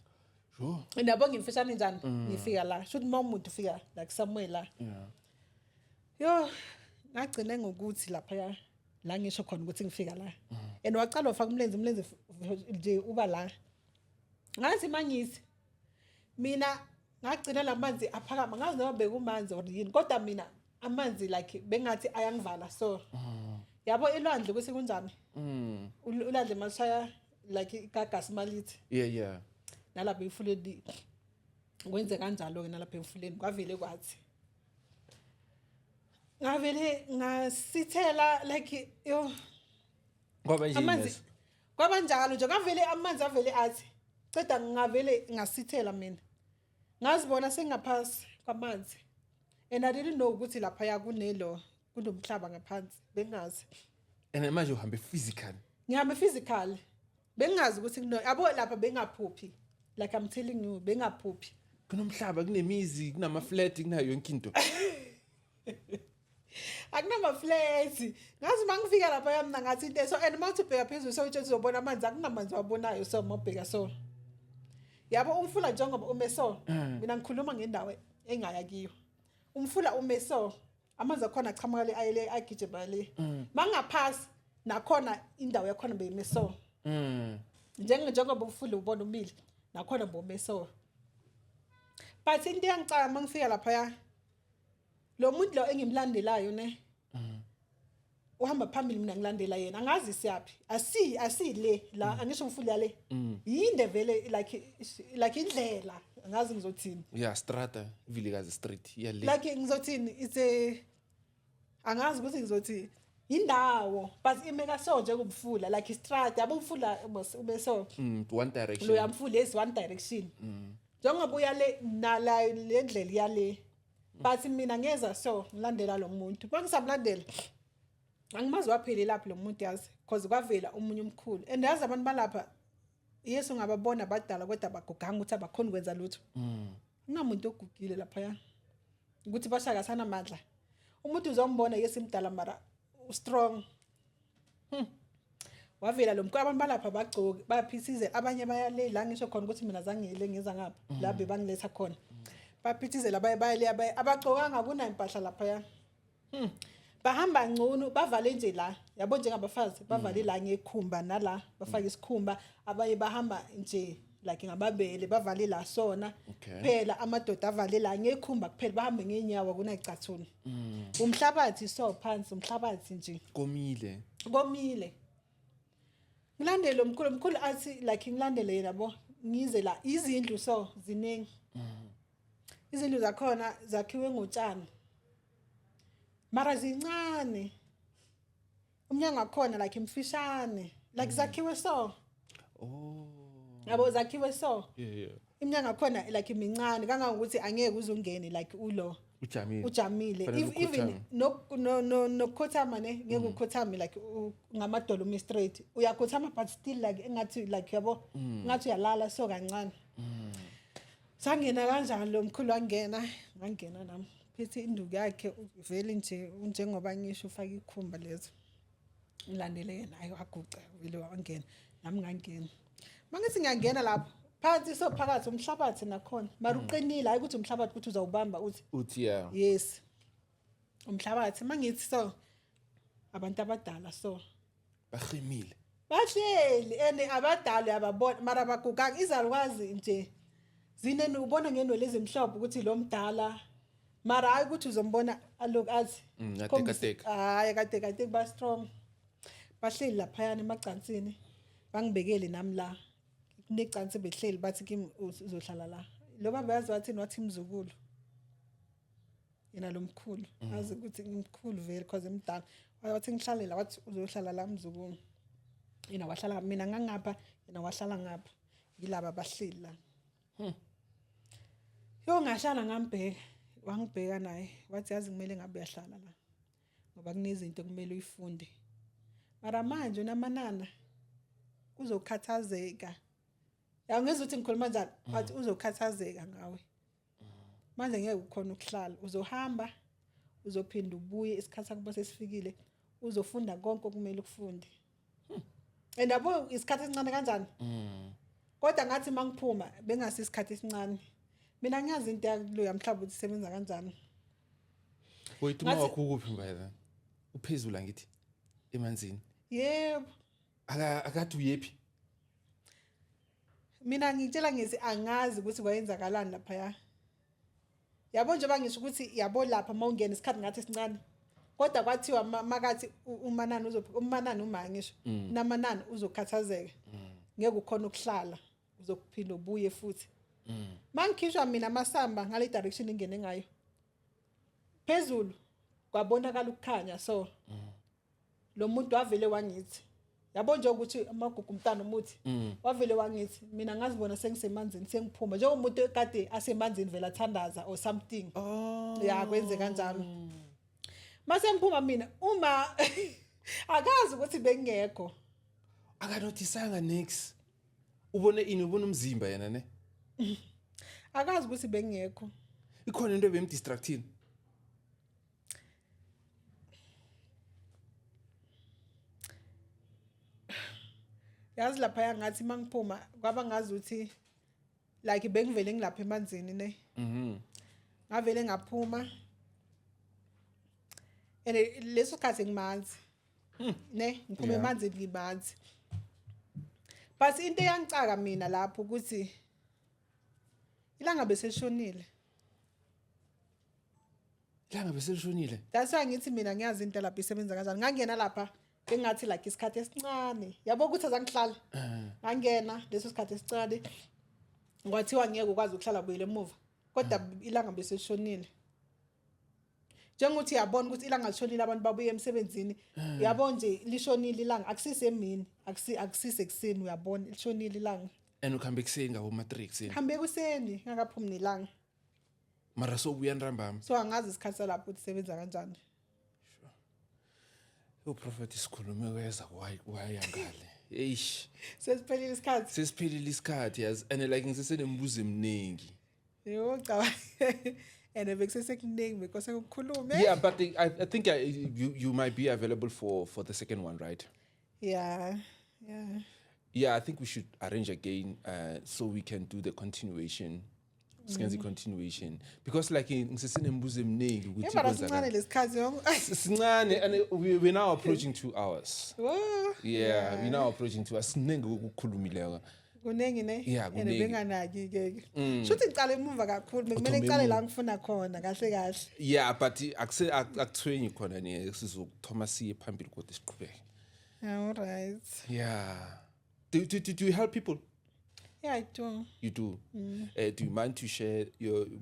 Sure. ndabo ngimfishane njani ngifika la should umuntu ufika like somewhere la Yeah. yo ngagcina ngokuthi lapha la ngisho khona ukuthi ngifika la and waqala ufaka umlenze nje uba la ngathi mangisi mina ngagcina lamanzi aphakama ngazi noma bekumanzi or yini kodwa mina amanzi like bengathi ayangivala so yabo ilwandle kwese kunjani ulandle mashaya like igagas malithi Yeah. nalapha emfuleni kwenze kanjalo ke nalapha emfuleni kwavele kwathi ngavele ngasithela like yo Ngoba nje amanzi kwaba njalo nje ngavele amanzi avele athi ceda ngavele ngasithela mina ngazibona sengaphasi kwamanzi and I didn't know ukuthi lapha ya kunomhlaba ngaphansi bengazi and manje uhambe physical. ngihamba physical bengazi ukuthi yabo lapha bengaphuphi like I'm telling you bengaphuphi Kunomhlaba kunemizi kunama flat kunayo yonke into. Akunama flats. Ngazi mangifika lapha yamna ngathi into so and mawuthi ubheka phezulu so uthi uzobona amanzi akunamanzi wabonayo so mawubheka so. Yabo umfula njengoba umeso mina ngikhuluma ngendawo engaya kiyo. Umfula umeso amanzi akhona achamuka le ayele agijima le. Mangaphasi nakhona indawo yakhona beyimeso. Njengoba umfula ubona umile nakhona bomeso. But into yangicala mangifika lapha ya lo muntu lo engimlandelayo ne uhamba phambili mina ngilandela yena angazi siyapi asi le la angisho umfula le yinde vele like indlela angazi ngizothini yeah strata Vilikazi street yeah le like ngizothini it's a angazi ukuthi ngizothi indawo but imeka so nje kubufula like istrata yabo umfula ube so one direction lo yamfula is one direction njengoba uya le nala le ndlela yale but mina ngeza so ngilandela lo muntu bangisamlandela angimazi waphele lapho lo muntu yazi because kwavela umunye umkhulu and yazi abantu balapha Yesu ngababona abadala kodwa baguganga ukuthi abakhona ukwenza lutho unamuntu ogugile lapha ya ukuthi bashaka sana amandla umuntu uzombona Yesu imdala mara strong wavela lo mkhulu abantu balapha bagcoke baphisize abanye bayale la ngisho khona ukuthi mina zangile ngeza ngapha la bebangiletha khona baphithizela bayale abagcokanga kuna impahla lapha ya bahamba ngcono bavale nje la yabo njengabafazi bavale la ngekhumba nala bafaka isikhumba abaye bahamba nje like ngababele bavale la sona phela amadoda avale la ngekhumba kuphela bahambe ngenyawo kuna icathuni umhlabathi so phansi umhlabathi nje komile ngilandele umkhulu athi like ngilandele yena bo ngize la izindlu so ziningi izindlu zakhona zakhiwe ngotshani mara zincane umnyango wakhona like imfishane like zakhiwe so yabo zakhiwe so yeah iminyango yakhona like imincane kangangokuthi angeke uzungene like ulo ujamile even nokhothama ne ngeke ukhothame like ngamadolo straight uyakhothama but still like engathi like yabo ngathi uyalala so kancane sangena kanjani lo mkhulu wangena nami phethe induku yakhe vele nje njengoba ngisho ufaka ikhumba lezo ngilandele yena ayo aguqa vele wangena nami ngangena mangithi ngiyangena lapho phansi so phakathi umhlabathi nakhona mara uqinile hayi ukuthi umhlabathi ukuthi uzawubamba uthi yeah yes umhlabathi mangithi so abantu abadala so bahimile bahleli ene abadala ababona mara baguganga izalukwazi nje zine ubona ngeno lezi mhlophe ukuthi lo mdala mara hayi ukuthi uzombona aloku athi hayi kade ba strong bahleli lapha yana emacansini bangibekele nami la kunecansi behleli bathi kimi uzohlala la lo baba yazi wathi wathi imzukulu yena lo mkhulu azi ukuthi ngimkhulu vele because emdala wathi ngihlale la wathi uzohlala la mzukulu yena wahlala mina ngangapha yena wahlala ngapha yilaba bahleli la yo ngahlala ngambheka wangibheka naye wathi yazi kumele ngabe uyahlala la ngoba kunezinto kumele uyifunde mara manje unamanana uzokhathazeka ngezwe ukuthi ngikhuluma njalo wathi uzokhathazeka ngawe manje ngeke ukhona ukuhlala uzohamba uzophinda ubuye isikhathi sakho sesifikile uzofunda konke okumele ukufunde and abo isikhathi esincane kanjani kodwa ngathi mangiphuma bengasi isikhathi esincane mina ngiyazi into yakulo yamhlaba ukuthi sebenza kanjani wayithuma wakho kuphi mbayela uphezulu ngithi emanzini yebo akathi uyephi mina ngitshela ngithi angazi ukuthi kwayenzakalani lapha ya yabo nje bangisho ukuthi yabo lapha mawungena isikhathi ngathi esincane kodwa kwathiwa makathi umanani uma ngisho namanani uzokhathazeka ngeke ukhona ukuhlala uzokuphinda ubuye futhi mangikhishwa mina amasamba ngale direction ingene ngayo phezulu kwabonakala ukukhanya so lo muntu wavele wangithi yabo nje ukuthi amagugu umntana umuthi wavele wangithi mina ngazibona sengisemanzini sengiphuma nje umuntu ekade asemanzini vela thandaza or something ya kwenze kanjalo mase ngiphuma mina uma akazi ukuthi bengekho akanothisanga next ubone ubona umzimba yena ne akazi ukuthi bengekho ikhona into ebemdistractini yazi lapha yangathi mangiphuma kwaba ngazi ukuthi like bengivele ngilapha emanzini ne ngavele ngaphuma ene leso sikhathi ngimanzi ne ngiphuma emanzini ngimanzi but into eyangicaka mina lapho ukuthi ilanga beseshonile that's why ngithi mina ngiyazi into lapha isebenza kanjani ngangena lapha bengathi like isikhathi esincane yabo ukuthi azangihlala ngangena leso sikhathi esincane ngwathiwa ngeke ukwazi ukuhlala buyele emuva kodwa ilanga beseshonile njengokuthi yabona ukuthi ilanga lishonile abantu babuye emsebenzini yabona nje lishonile ilanga akusise emini akusise ekseni uyabona lishonile ilanga and ukhambe kuseni ngabo matrix hambe kuseni ngakaphumi nelanga mara so buya ntambama so angazi isikhathi lapho ukuthi sebenza kanjani uprofeti sikhulume weza wayangale eish sesiphelile isikhathi yazi and like ngisesenembuzo eminingi yo cha and bekusesekuningi because ukukhulume yeah but I think you might be available for the second one, right? Yeah, I think we should arrange again so we can do the continuation. Continuation because like ngisesenembuzo eminingi ukuthi kwenzakala lesikhathi sincane and we're now approaching 2 hours. Oh, yeah, we're now approaching 2 hours. Siningi ukukhulumileka kunengi ne yeah kunengi benganaki ke shuthi ngicala emuva kakhulu kumele ngicale la ngifuna khona kahle yeah but akuthwenyi khona ne sizokuthoma siye phambili kodwa siqhubeke. All right. Yeah, do you help people? Yeah, I do. You do? Do you mind to share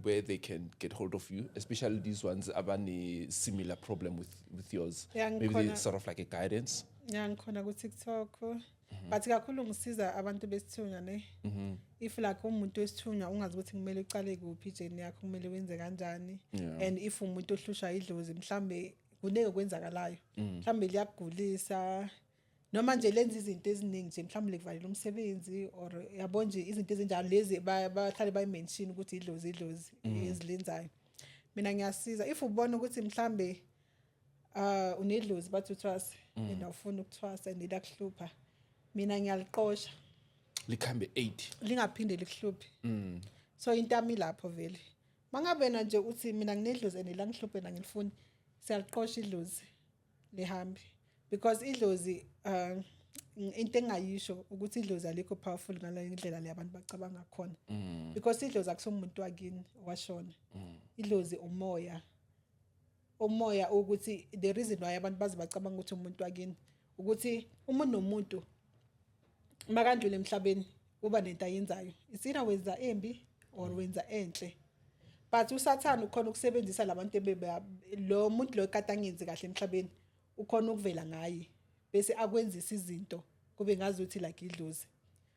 where they can get hold of you, especially these ones having a similar problem with yours? Yeah, maybe they sort of like a guidance? Yeah, ngikhona ku TikTok. But kakhulu ngisiza abantu besithunya ne. If like umuntu wesithunya ungazi ukuthi kumele uqale kuphi ijeni yakho kumele wenze kanjani and if umuntu ohlusha idlozi mhlambe kuneke kwenzakalayo. Mhlambe liyagulisa noma nje lenza izinto eziningi nje mhlawumbe lekuvalela umsebenzi or yabona nje izinto ezinjalo lezi bahlale bayimention ukuthi idlozi ezilenzayo mina ngiyasiza if ubona ukuthi mhlambe unedlozi bathi uthwasa and awufuna ukuthwasa and liyakuhlupha mina ngiyaliqosha likhambe 8 lingaphinde likuhluphe so into yami lapho vele mangabe nje uthi mina nginedlozi and langihluphe na ngilifuni siyaliqosha idlozi lihambe because idlozi into engayisho ukuthi idlozi alikho powerful ngale indlela le abantu bacabanga khona because idlozi akusomuntu wakini washona idlozi umoya ukuthi the reason why abantu bazi bacabanga ukuthi umuntu wakini ukuthi umuntu nomuntu makandlule emhlabeni uba nento ayenzayo isina wenza embi or wenza enhle but usathana ukhona ukusebenzisa labantu lo muntu lo ekade angenzi kahle emhlabeni ukhona ukuvela ngaye bese akwenzisa izinto kube ngazi ukuthi like idlozi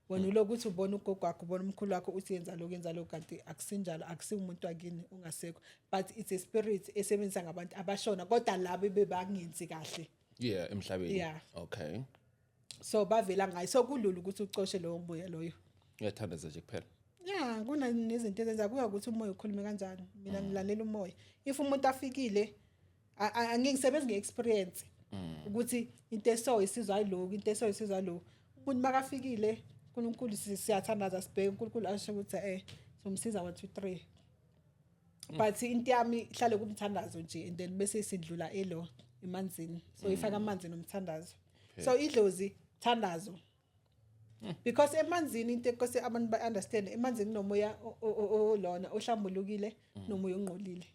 wena ulokuthi ubona ugogo wakho ubona umkhulu wakho uthi yenza lokho kanti akusinjalo akusi umuntu wakini ungasekho but it's a spirit esebenza ngabantu abashona kodwa labo bebangenzi kahle emhlabeni yeah okay so bavela ngayo so kulula ukuthi ucoshe lowo moya loyo uyathandaza nje kuphela yeah kuna nezinto ezenza kuya ukuthi umoya ukhulume kanjani mina ngilalela umoya if umuntu afikile angisebenza ngeexperience ukuthi into eso isizwa yilo into eso isizwa lo umuntu makafikile uNkulunkulu siyathandaza sibheke uNkulunkulu asho ukuthi somsiza 1 2 3 but into yami ihlale kumthandazo nje and then bese sidlula emanzini so ifaka amanzi nomthandazo so idlozi thandazo because emanzini into ekose abantu ba understand emanzini nomoya olona ohlambulukile nomoya ongqolile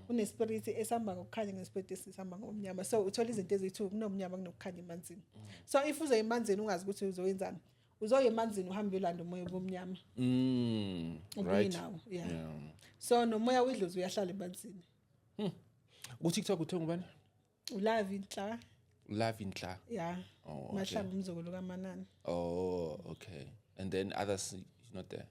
unespirit esamba ngokukhanya ngespirit esihamba ngomnyama so uthola izinto ezithu kunomnyama kunokukhanya emanzini so if uze emanzini ungazi ukuthi uzoyenzana uzoye emanzini uhambe ulanda umoya obumnyama right now yeah so nomoya wedlozi uyahlala emanzini ku TikTok uthenga ubani Love Intla yeah Mahlangu umzukulu kaManani okay and then others not there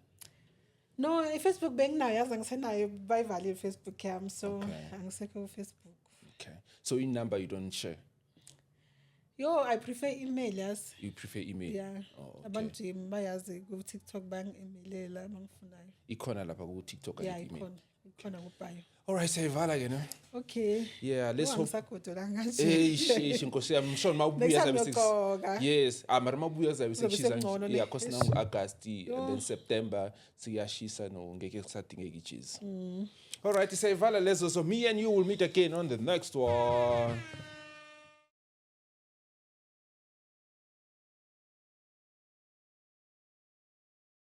no Facebook benginayo yazi ngisenayo bayivale Facebook yami so angisekho Facebook okay so in number you don't share Yo, I prefer email, yes. You prefer email? Yeah. Oh, okay. Abantu bayazi ku TikTok bang-emailela mangifunayo. Ikhona lapha ku TikTok Yeah, and email. ikhona kubhayo. All right, siyayivala ke no. Okay. Yeah, let's hope. Ngisagodola nganje. Hey, Nkosi yami, msho mabuya Next time zabe uyogqoka. Yes, mara mabuya zabe Kuzobe sekushisa sekungcono, yeah, ne? cause now August and then September siyashisa no ngeke kusadingeka icheese. All right, siyayivala lezo, so me and you will meet again on the next one.